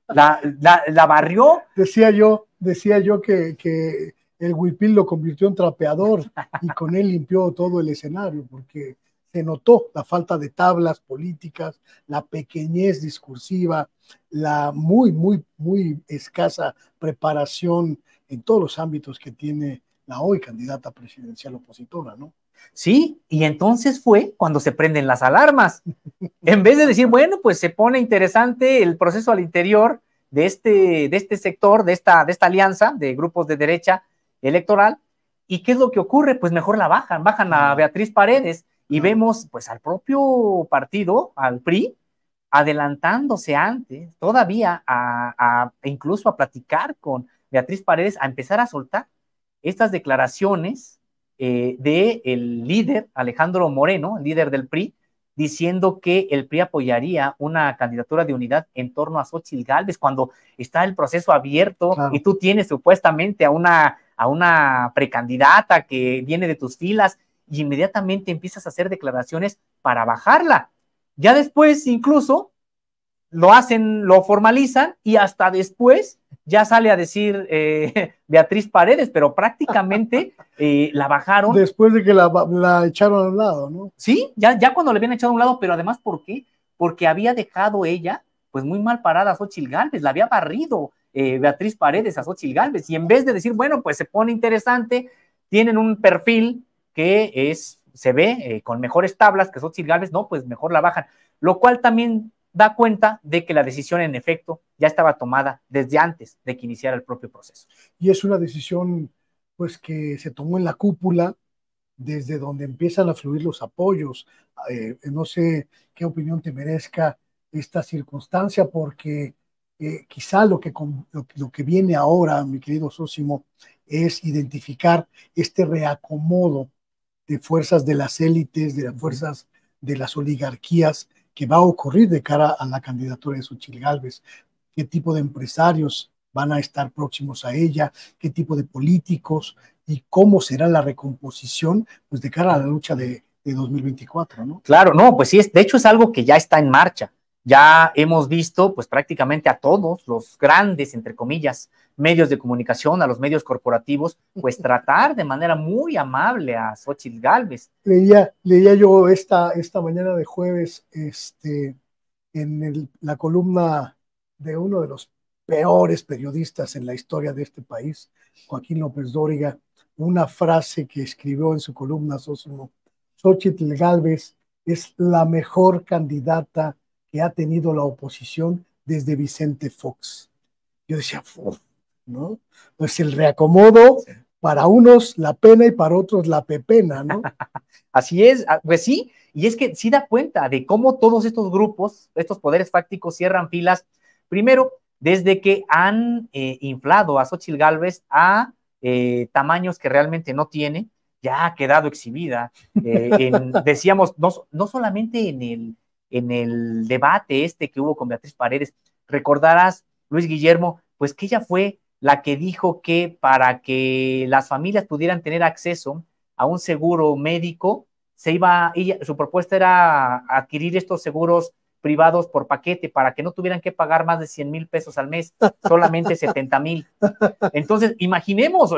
la barrió. Decía yo que el huipil lo convirtió en trapeador y con él limpió todo el escenario, porque se notó la falta de tablas políticas, la pequeñez discursiva, la muy, muy, muy escasa preparación en todos los ámbitos que tiene la hoy candidata presidencial opositora, ¿no? Sí, y entonces fue cuando se prenden las alarmas. En vez de decir, bueno, pues se pone interesante el proceso al interior de este sector, de esta alianza de grupos de derecha electoral, ¿y qué es lo que ocurre? Pues mejor la bajan a Beatriz Paredes, y vemos pues al propio partido, al PRI, adelantándose antes, todavía incluso a platicar con Beatriz Paredes, a empezar a soltar estas declaraciones del líder Alejandro Moreno, el líder del PRI, diciendo que el PRI apoyaría una candidatura de unidad en torno a Xóchitl Gálvez, cuando está el proceso abierto, claro, y tú tienes supuestamente a una precandidata que viene de tus filas, y inmediatamente empiezas a hacer declaraciones para bajarla. Ya después incluso lo hacen, lo formalizan, y hasta después ya sale a decir Beatriz Paredes, pero prácticamente la bajaron. Después de que la echaron a un lado, ¿no? Sí, ya cuando le habían echado a un lado, pero además, ¿por qué? Porque había dejado ella, pues muy mal parada a Xóchitl Gálvez, la había barrido Beatriz Paredes a Xóchitl Gálvez, y en vez de decir, bueno, pues se pone interesante, tienen un perfil que se ve con mejores tablas que Xóchitl Gálvez, no, pues mejor la bajan, lo cual también da cuenta de que la decisión en efecto ya estaba tomada desde antes de que iniciara el propio proceso. Y es una decisión pues que se tomó en la cúpula, desde donde empiezan a fluir los apoyos. No sé qué opinión te merezca esta circunstancia, porque quizá lo que viene ahora, mi querido Sósimo, es identificar este reacomodo de fuerzas de las élites, de las fuerzas de las oligarquías, que va a ocurrir de cara a la candidatura de Xóchitl Gálvez. ¿Qué tipo de empresarios van a estar próximos a ella? ¿Qué tipo de políticos? ¿Y cómo será la recomposición pues, de cara a la lucha de 2024, ¿no? Claro, no, pues sí, de hecho es algo que ya está en marcha. Ya hemos visto pues prácticamente a todos los grandes, entre comillas, medios de comunicación, a los medios corporativos, pues tratar de manera muy amable a Xóchitl Gálvez. Leía yo esta mañana de jueves en la columna de uno de los peores periodistas en la historia de este país, Joaquín López Dóriga, una frase que escribió en su columna: Xóchitl Gálvez es la mejor candidata que ha tenido la oposición desde Vicente Fox. Yo decía, ¿no? Pues el reacomodo, sí, para unos la pena y para otros la pepena, ¿no? Así es, pues sí, y es que sí da cuenta de cómo todos estos grupos, estos poderes fácticos cierran filas, primero, desde que han inflado a Xóchitl Gálvez a tamaños que realmente no tiene, ya ha quedado exhibida. Decíamos, no solamente en el debate que hubo con Beatriz Paredes, recordarás, Luis Guillermo, pues que ella fue la que dijo que para que las familias pudieran tener acceso a un seguro médico, su propuesta era adquirir estos seguros privados por paquete para que no tuvieran que pagar más de 100,000 pesos al mes, solamente 70,000. Entonces, imaginemos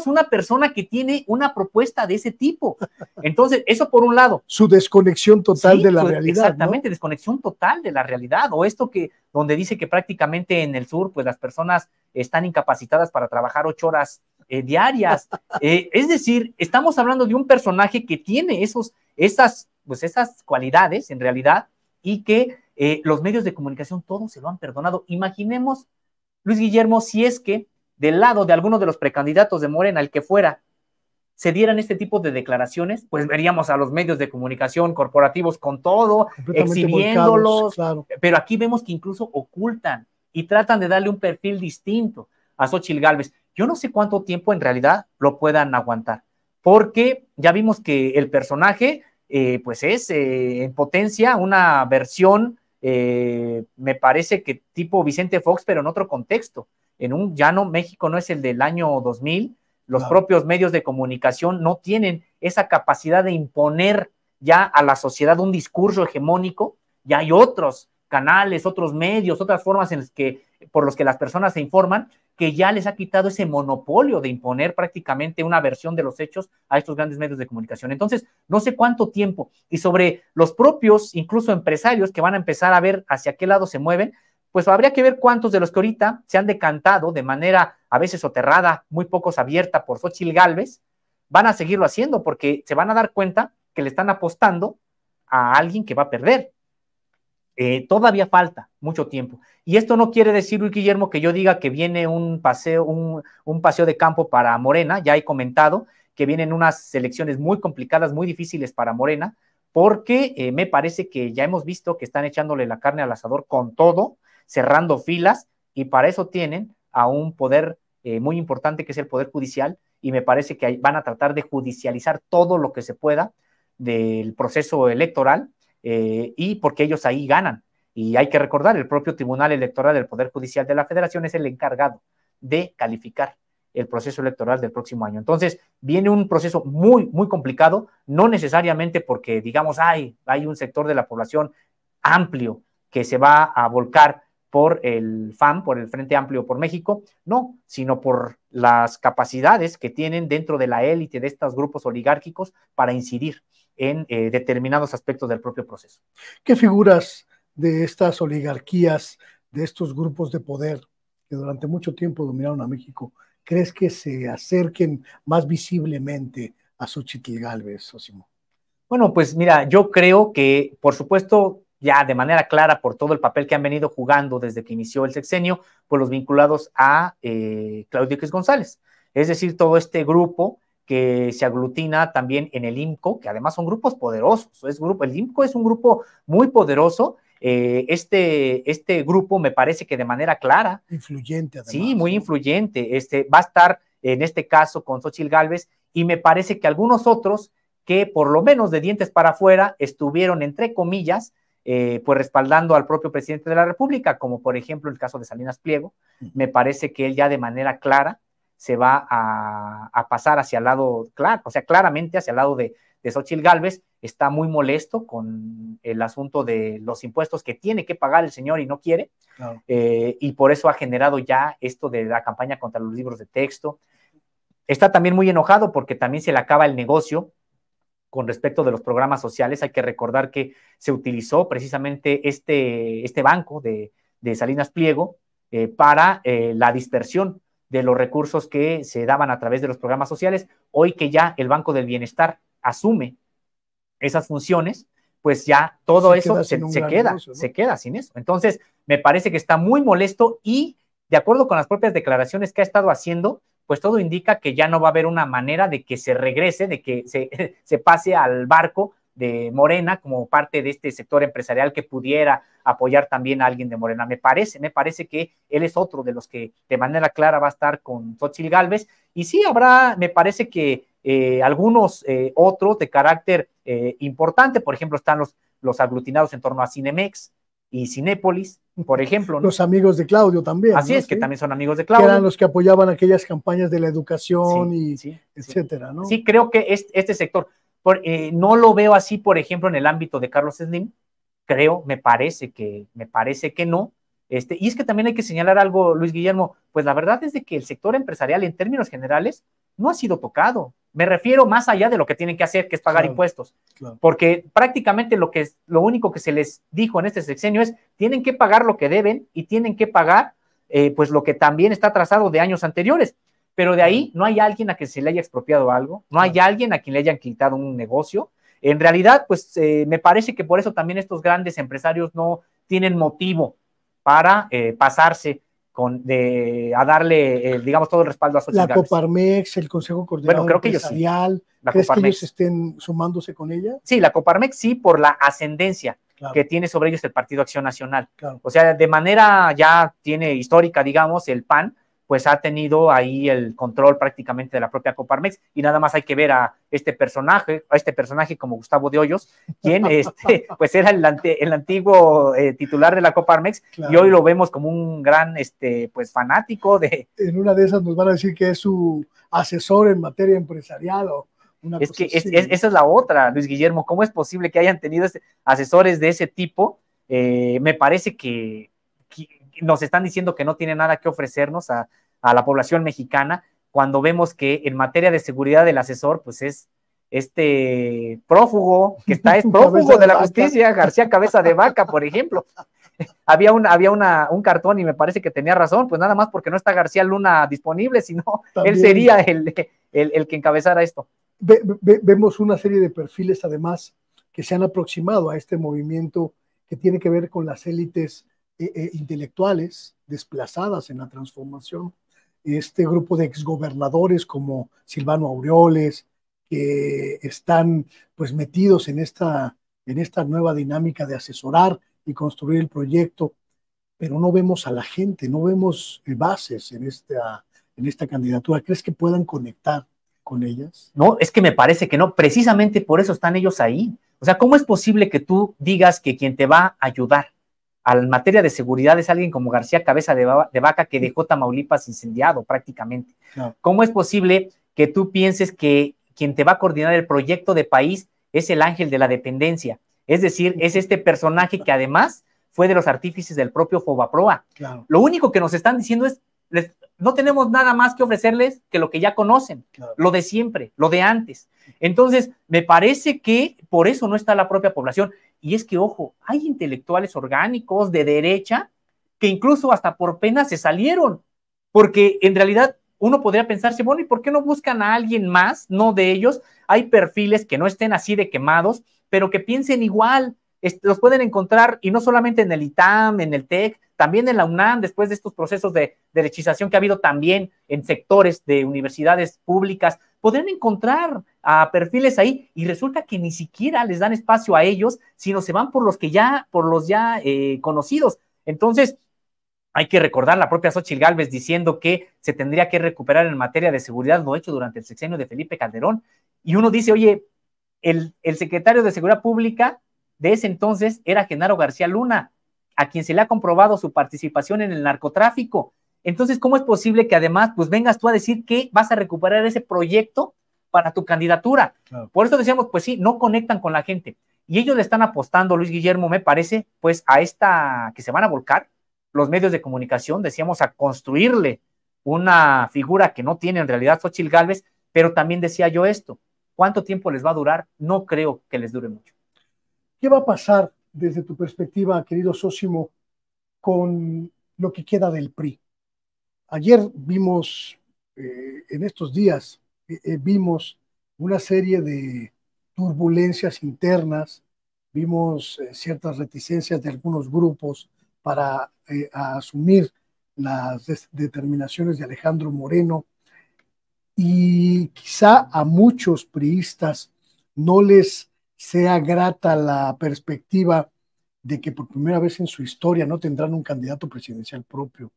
una persona que tiene una propuesta de ese tipo. Entonces, eso por un lado. Su desconexión total de la realidad. Exactamente, ¿no? Desconexión total de la realidad. O esto donde dice que prácticamente en el sur, pues las personas están incapacitadas para trabajar 8 horas diarias. Es decir, estamos hablando de un personaje que tiene esas cualidades en realidad, y que los medios de comunicación todos se lo han perdonado. Imaginemos, Luis Guillermo, si es que del lado de alguno de los precandidatos de Morena, el que fuera, se dieran este tipo de declaraciones, pues veríamos a los medios de comunicación corporativos con todo, exhibiéndolos, claro. Pero aquí vemos que incluso ocultan y tratan de darle un perfil distinto a Xóchitl Gálvez. Yo no sé cuánto tiempo en realidad lo puedan aguantar, porque ya vimos que el personaje pues es en potencia una versión, me parece que tipo Vicente Fox, pero en otro contexto. México no es el del año 2000, los propios medios de comunicación no tienen esa capacidad de imponer ya a la sociedad un discurso hegemónico, ya hay otros canales, otros medios, otras formas por los que las personas se informan, que ya les ha quitado ese monopolio de imponer prácticamente una versión de los hechos a estos grandes medios de comunicación. Entonces, no sé cuánto tiempo, y sobre los propios, incluso empresarios que van a empezar a ver hacia qué lado se mueven, pues habría que ver cuántos de los que ahorita se han decantado de manera a veces soterrada, muy pocos abierta por Xóchitl Gálvez, van a seguirlo haciendo, porque se van a dar cuenta que le están apostando a alguien que va a perder. Todavía falta mucho tiempo. Y esto no quiere decir, Luis Guillermo, que yo diga que viene un paseo de campo para Morena. Ya he comentado que vienen unas elecciones muy complicadas, muy difíciles para Morena, porque me parece que ya hemos visto que están echándole la carne al asador con todo, cerrando filas, y para eso tienen a un poder muy importante, que es el Poder Judicial, y me parece que van a tratar de judicializar todo lo que se pueda del proceso electoral, y porque ellos ahí ganan. Y hay que recordar, el propio Tribunal Electoral del Poder Judicial de la Federación es el encargado de calificar el proceso electoral del próximo año. Entonces, viene un proceso muy, muy complicado, no necesariamente porque, digamos, hay un sector de la población amplio que se va a volcar por el FAM, por el Frente Amplio por México, no, sino por las capacidades que tienen dentro de la élite de estos grupos oligárquicos para incidir en determinados aspectos del propio proceso. ¿Qué figuras de estas oligarquías, de estos grupos de poder que durante mucho tiempo dominaron a México, crees que se acerquen más visiblemente a Xóchitl Gálvez, Sosimo? Bueno, pues mira, yo creo que, por supuesto, ya de manera clara, por todo el papel que han venido jugando desde que inició el sexenio, pues los vinculados a Claudio X González. Es decir, todo este grupo que se aglutina también en el IMCO, que además son grupos poderosos. El IMCO es un grupo muy poderoso. Este grupo me parece que de manera clara. Influyente, además. Sí, muy influyente. Va a estar en este caso con Xóchitl Gálvez, y me parece que algunos otros que por lo menos de dientes para afuera estuvieron, entre comillas, pues respaldando al propio presidente de la República, como por ejemplo el caso de Salinas Pliego. Me parece que él ya de manera clara se va a pasar hacia el lado, claro, o sea, claramente hacia el lado de Xóchitl Gálvez. Está muy molesto con el asunto de los impuestos que tiene que pagar el señor y no quiere, claro. Y por eso ha generado ya esto de la campaña contra los libros de texto. Está también muy enojado porque también se le acaba el negocio con respecto de los programas sociales. Hay que recordar que se utilizó precisamente este banco de Salinas Pliego para la dispersión de los recursos que se daban a través de los programas sociales. Hoy que ya el Banco del Bienestar asume esas funciones, pues ya todo eso se queda sin eso. Entonces, me parece que está muy molesto, y de acuerdo con las propias declaraciones que ha estado haciendo, pues todo indica que ya no va a haber una manera de que se regrese, de que se pase al barco de Morena como parte de este sector empresarial que pudiera apoyar también a alguien de Morena. Me parece que él es otro de los que de manera clara va a estar con Xóchitl Gálvez, y sí habrá, me parece que algunos otros de carácter importante, por ejemplo, están los aglutinados en torno a Cinemex y Cinépolis, por ejemplo, ¿no? Los amigos de Claudio también. Así ¿no? es, que ¿Sí? también son amigos de Claudio. Que eran los que apoyaban aquellas campañas de la educación sí, y sí, etcétera, sí. ¿no? Sí, creo que este sector, no lo veo así, por ejemplo, en el ámbito de Carlos Slim, me parece que no. Y es que también hay que señalar algo, Luis Guillermo, pues la verdad es de que el sector empresarial en términos generales no ha sido tocado. Me refiero más allá de lo que tienen que hacer, que es pagar impuestos. Claro. Porque prácticamente lo único que se les dijo en este sexenio es tienen que pagar lo que deben y tienen que pagar pues lo que también está atrasado de años anteriores. Pero de ahí no hay alguien a quien se le haya expropiado algo, no hay alguien a quien le hayan quitado un negocio. En realidad, pues me parece que por eso también estos grandes empresarios no tienen motivo para pasarse a darle, digamos, todo el respaldo a Xochitl Gálvez. La Coparmex, el Consejo Coordinador Empresarial, ¿crees que ellos estén sumándose con ella? Sí, la Coparmex sí, por la ascendencia que tiene sobre ellos el Partido Acción Nacional. O sea, de manera ya tiene histórica, digamos, el PAN, pues ha tenido ahí el control prácticamente de la propia Coparmex, y nada más hay que ver a este personaje como Gustavo de Hoyos, quien pues era el antiguo titular de la Coparmex, y hoy lo vemos como un gran pues fanático de... En una de esas nos van a decir que es su asesor en materia empresarial o una es cosa que así. Esa es la otra, Luis Guillermo, ¿cómo es posible que hayan tenido asesores de ese tipo? Me parece que nos están diciendo que no tiene nada que ofrecernos a la población mexicana, cuando vemos que en materia de seguridad el asesor, pues es prófugo, que es prófugo de la justicia, García Cabeza de Vaca, por ejemplo. Había un cartón y me parece que tenía razón, pues nada más porque no está García Luna disponible, sino también él sería el que encabezara esto. Vemos una serie de perfiles, además, que se han aproximado a este movimiento que tiene que ver con las élites intelectuales desplazadas en la transformación. Este grupo de exgobernadores como Silvano Aureoles, que están pues metidos en esta nueva dinámica de asesorar y construir el proyecto, pero no vemos a la gente, no vemos bases en esta candidatura. ¿Crees que puedan conectar con ellas? No, es que me parece que no, precisamente por eso están ellos ahí. O sea, ¿cómo es posible que tú digas que quien te va a ayudar a la materia de seguridad es alguien como García Cabeza de Vaca, que dejó Tamaulipas incendiado prácticamente? No. ¿Cómo es posible que tú pienses que quien te va a coordinar el proyecto de país es el ángel de la dependencia? Es decir, es este personaje que además fue de los artífices del propio Fobaproa. Claro. Lo único que nos están diciendo es, no tenemos nada más que ofrecerles que lo que ya conocen, claro, lo de siempre, lo de antes. Entonces, me parece que por eso no está la propia población. Y es que, ojo, hay intelectuales orgánicos de derecha que incluso hasta por pena se salieron, porque en realidad uno podría pensarse, bueno, ¿y por qué no buscan a alguien más, no de ellos? Hay perfiles que no estén así de quemados, pero que piensen igual. Los pueden encontrar, y no solamente en el ITAM, en el TEC, también en la UNAM, después de estos procesos de derechización que ha habido también en sectores de universidades públicas, podrían encontrar a perfiles ahí, y resulta que ni siquiera les dan espacio a ellos, sino se van por los ya conocidos. Entonces, hay que recordar la propia Xochitl Gálvez diciendo que se tendría que recuperar en materia de seguridad lo hecho durante el sexenio de Felipe Calderón. Y uno dice, oye, el secretario de Seguridad Pública de ese entonces era Genaro García Luna, a quien se le ha comprobado su participación en el narcotráfico. Entonces, ¿cómo es posible que además pues vengas tú a decir que vas a recuperar ese proyecto para tu candidatura? Claro. Por eso decíamos, pues sí, no conectan con la gente. Y ellos le están apostando, Luis Guillermo, me parece, pues a que se van a volcar los medios de comunicación, decíamos, a construirle una figura que no tiene en realidad Xochitl Gálvez, pero también decía yo esto, ¿cuánto tiempo les va a durar? No creo que les dure mucho. ¿Qué va a pasar desde tu perspectiva, querido Sósimo, con lo que queda del PRI? Ayer vimos, en estos días, vimos una serie de turbulencias internas, vimos ciertas reticencias de algunos grupos para asumir las determinaciones de Alejandro Moreno, y quizá a muchos priistas no les sea grata la perspectiva de que por primera vez en su historia no tendrán un candidato presidencial propio,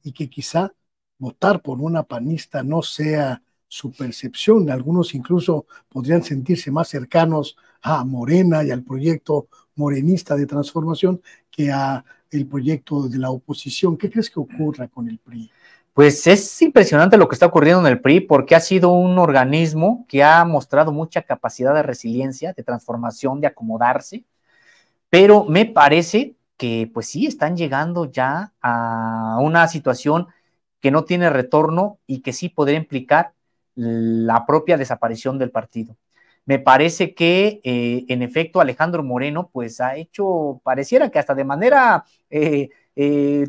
y que quizá votar por una panista no sea su percepción. Algunos incluso podrían sentirse más cercanos a Morena y al proyecto morenista de transformación que a el proyecto de la oposición. ¿Qué crees que ocurra con el PRI? Pues es impresionante lo que está ocurriendo en el PRI porque ha sido un organismo que ha mostrado mucha capacidad de resiliencia, de transformación, de acomodarse, pero me parece que pues sí, están llegando ya a una situación que no tiene retorno y que sí podría implicar la propia desaparición del partido. Me parece que en efecto Alejandro Moreno pues ha hecho, pareciera que hasta de manera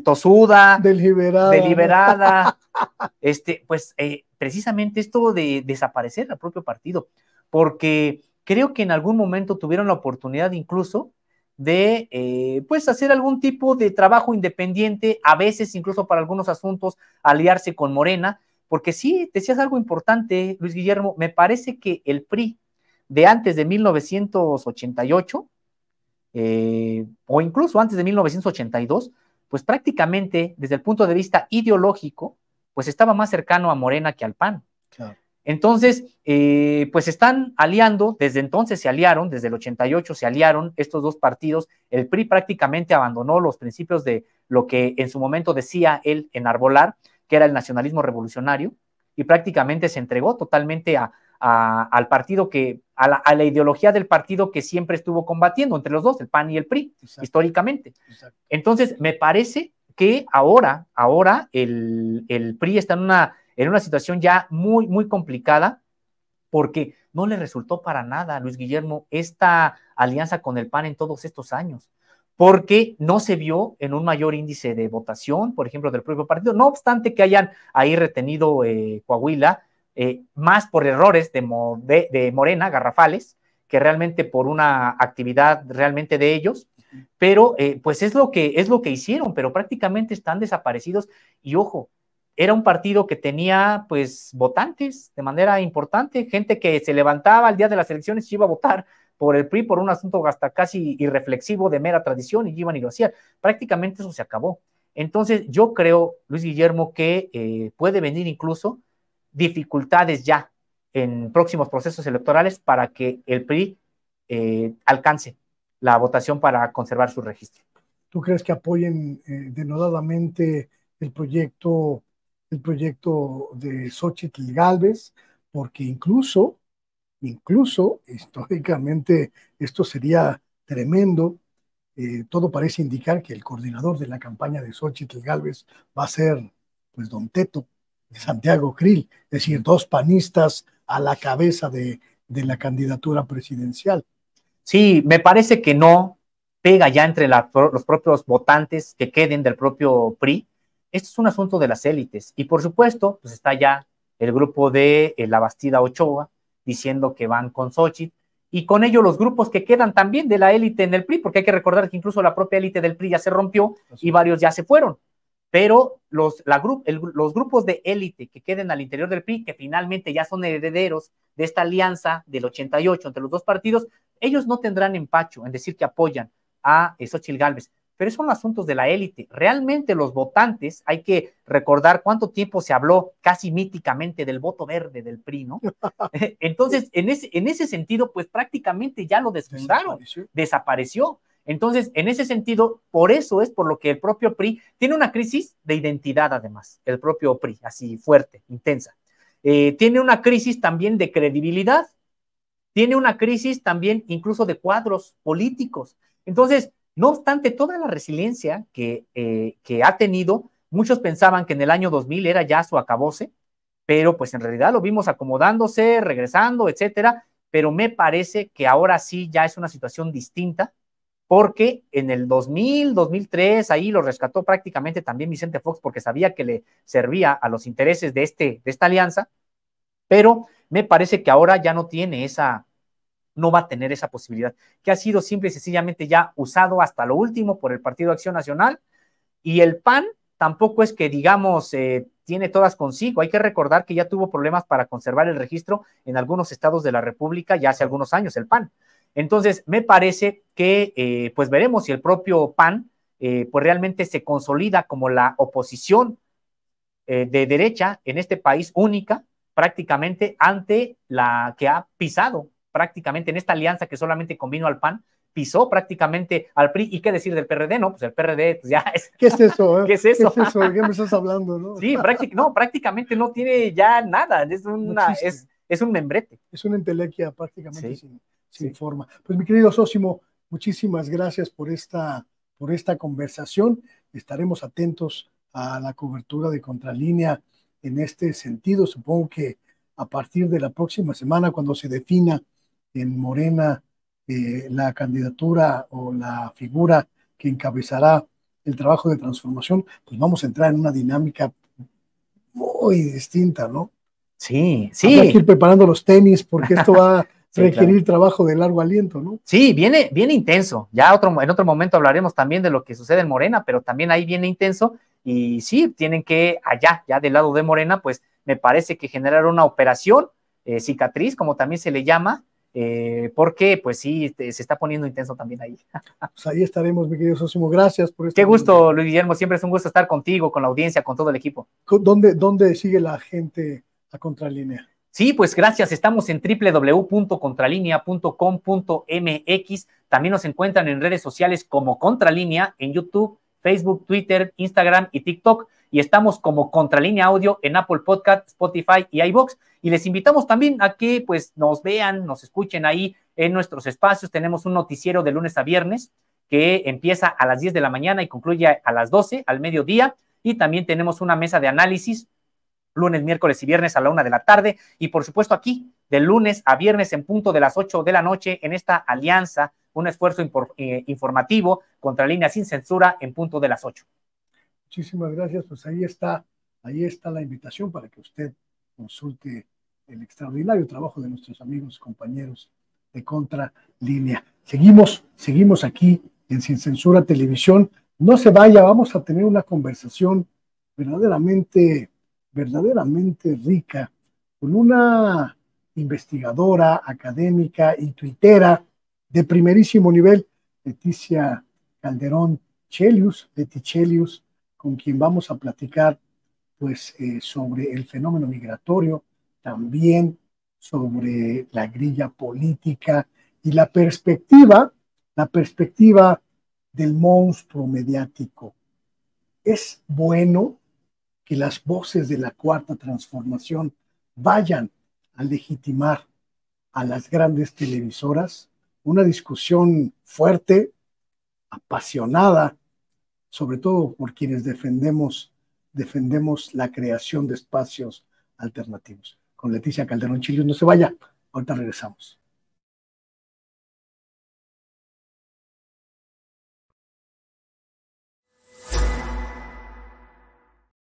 tosuda, deliberada pues precisamente esto de desaparecer al propio partido, porque creo que en algún momento tuvieron la oportunidad incluso de pues hacer algún tipo de trabajo independiente, a veces incluso para algunos asuntos aliarse con Morena, porque sí, decías algo importante, Luis Guillermo, me parece que el PRI de antes de 1988, o incluso antes de 1982, pues prácticamente desde el punto de vista ideológico, pues estaba más cercano a Morena que al PAN. Claro. Entonces, pues están aliando, desde entonces se aliaron, desde el 88 se aliaron estos dos partidos. El PRI prácticamente abandonó los principios de lo que en su momento decía él enarbolar, que era el nacionalismo revolucionario, y prácticamente se entregó totalmente al partido a la ideología del partido que siempre estuvo combatiendo entre los dos, el PAN y el PRI, exacto, históricamente. Exacto. Entonces, me parece que ahora el PRI está en una situación ya muy, muy complicada, porque no le resultó para nada, Luis Guillermo, esta alianza con el PAN en todos estos años, porque no se vio en un mayor índice de votación, por ejemplo, del propio partido, no obstante que hayan ahí retenido Coahuila, más por errores de Morena, garrafales, que realmente por una actividad realmente de ellos, pero pues es lo que hicieron, pero prácticamente están desaparecidos. Y ojo, era un partido que tenía pues votantes de manera importante, gente que se levantaba al día de las elecciones y iba a votar por el PRI por un asunto hasta casi irreflexivo de mera tradición, y iban y lo hacían. Prácticamente eso se acabó. Entonces yo creo, Luis Guillermo, que puede venir incluso dificultades ya en próximos procesos electorales para que el PRI alcance la votación para conservar su registro. ¿Tú crees que apoyen denodadamente el proyecto de Xóchitl Gálvez? Porque incluso históricamente esto sería tremendo. Todo parece indicar que el coordinador de la campaña de Xóchitl Gálvez va a ser pues don Teto de Santiago Krill, es decir, dos panistas a la cabeza de la candidatura presidencial. Sí, me parece que no pega ya entre los propios votantes que queden del propio PRI. Esto es un asunto de las élites. Y por supuesto, pues está ya el grupo de la Bastida Ochoa diciendo que van con Xóchitl, y con ello los grupos que quedan también de la élite en el PRI, porque hay que recordar que incluso la propia élite del PRI ya se rompió y varios ya se fueron. Pero los grupos de élite que queden al interior del PRI, que finalmente ya son herederos de esta alianza del 88 entre los dos partidos, ellos no tendrán empacho en decir que apoyan a Xóchitl Gálvez, pero son asuntos de la élite. Realmente los votantes, hay que recordar cuánto tiempo se habló casi míticamente del voto verde del PRI, ¿no? Entonces, en ese sentido, pues prácticamente ya lo desfundaron, desapareció. Entonces, en ese sentido, por eso es por lo que el propio PRI tiene una crisis de identidad, además, el propio PRI, así fuerte, intensa. Tiene una crisis también de credibilidad, tiene una crisis también incluso de cuadros políticos. Entonces, no obstante toda la resiliencia que ha tenido, muchos pensaban que en el año 2000 era ya su acabose, pero pues en realidad lo vimos acomodándose, regresando, etcétera, pero me parece que ahora sí ya es una situación distinta, porque en el 2000, 2003, ahí lo rescató prácticamente también Vicente Fox, porque sabía que le servía a los intereses de esta alianza, pero me parece que ahora ya no va a tener esa posibilidad, que ha sido simple y sencillamente ya usado hasta lo último por el Partido Acción Nacional, y el PAN tampoco es que digamos tiene todas consigo. Hay que recordar que ya tuvo problemas para conservar el registro en algunos estados de la República ya hace algunos años, el PAN. Entonces, me parece que pues veremos si el propio PAN pues realmente se consolida como la oposición de derecha en este país única, prácticamente ante la que ha pisado prácticamente en esta alianza que solamente convino al PAN, pisó prácticamente al PRI. ¿Y qué decir del PRD? No, pues el PRD pues ya es... ¿Qué es eso? ¿Qué es eso? ¿Qué es eso? ¿De qué me estás hablando? ¿No? Sí, prácticamente no tiene ya nada, No es un membrete. Es una entelequia prácticamente Sí, sin forma. Pues mi querido Sósimo, muchísimas gracias por esta conversación. Estaremos atentos a la cobertura de Contralínea en este sentido. Supongo que a partir de la próxima semana, cuando se defina en Morena la candidatura o la figura que encabezará el trabajo de transformación, pues vamos a entrar en una dinámica muy distinta, ¿no? Sí. Habrá que ir preparando los tenis porque esto va a sí, requerir trabajo de largo aliento, ¿no? Sí, viene intenso. Ya en otro momento hablaremos también de lo que sucede en Morena, pero también ahí viene intenso. Y sí, tienen que allá, ya del lado de Morena, pues me parece que generar una operación cicatriz, como también se le llama, porque pues sí, se está poniendo intenso también ahí. Pues ahí estaremos, mi querido Sósimo. Gracias por esto. Qué gusto, Luis Guillermo. Siempre es un gusto estar contigo, con la audiencia, con todo el equipo. ¿Dónde sigue la gente a Contralínea? Sí, pues gracias. Estamos en www.contralinea.com.mx. También nos encuentran en redes sociales como Contralínea, en YouTube, Facebook, Twitter, Instagram y TikTok. Y estamos como Contralínea Audio en Apple Podcast, Spotify y iVoox. Y les invitamos también a que pues nos vean, nos escuchen ahí en nuestros espacios. Tenemos un noticiero de lunes a viernes que empieza a las 10 de la mañana y concluye a las 12, al mediodía. Y también tenemos una mesa de análisis lunes, miércoles y viernes a la 1 de la tarde, y por supuesto aquí, de lunes a viernes en punto de las 8 de la noche, en esta alianza, un esfuerzo informativo, Contralínea sin censura, en punto de las 8. Muchísimas gracias, pues ahí está la invitación para que usted consulte el extraordinario trabajo de nuestros amigos, compañeros de Contralínea. Seguimos aquí en Sin Censura Televisión. No se vaya, vamos a tener una conversación verdaderamente rica con una investigadora, académica y tuitera de primerísimo nivel, Leticia Calderón Chelius, Leti Chelius, con quien vamos a platicar pues sobre el fenómeno migratorio, también sobre la grilla política y la perspectiva del monstruo mediático. Es bueno que las voces de la Cuarta Transformación vayan a legitimar a las grandes televisoras, una discusión fuerte, apasionada, sobre todo por quienes defendemos la creación de espacios alternativos. Con Leticia Calderón Chelius, no se vaya, ahorita regresamos.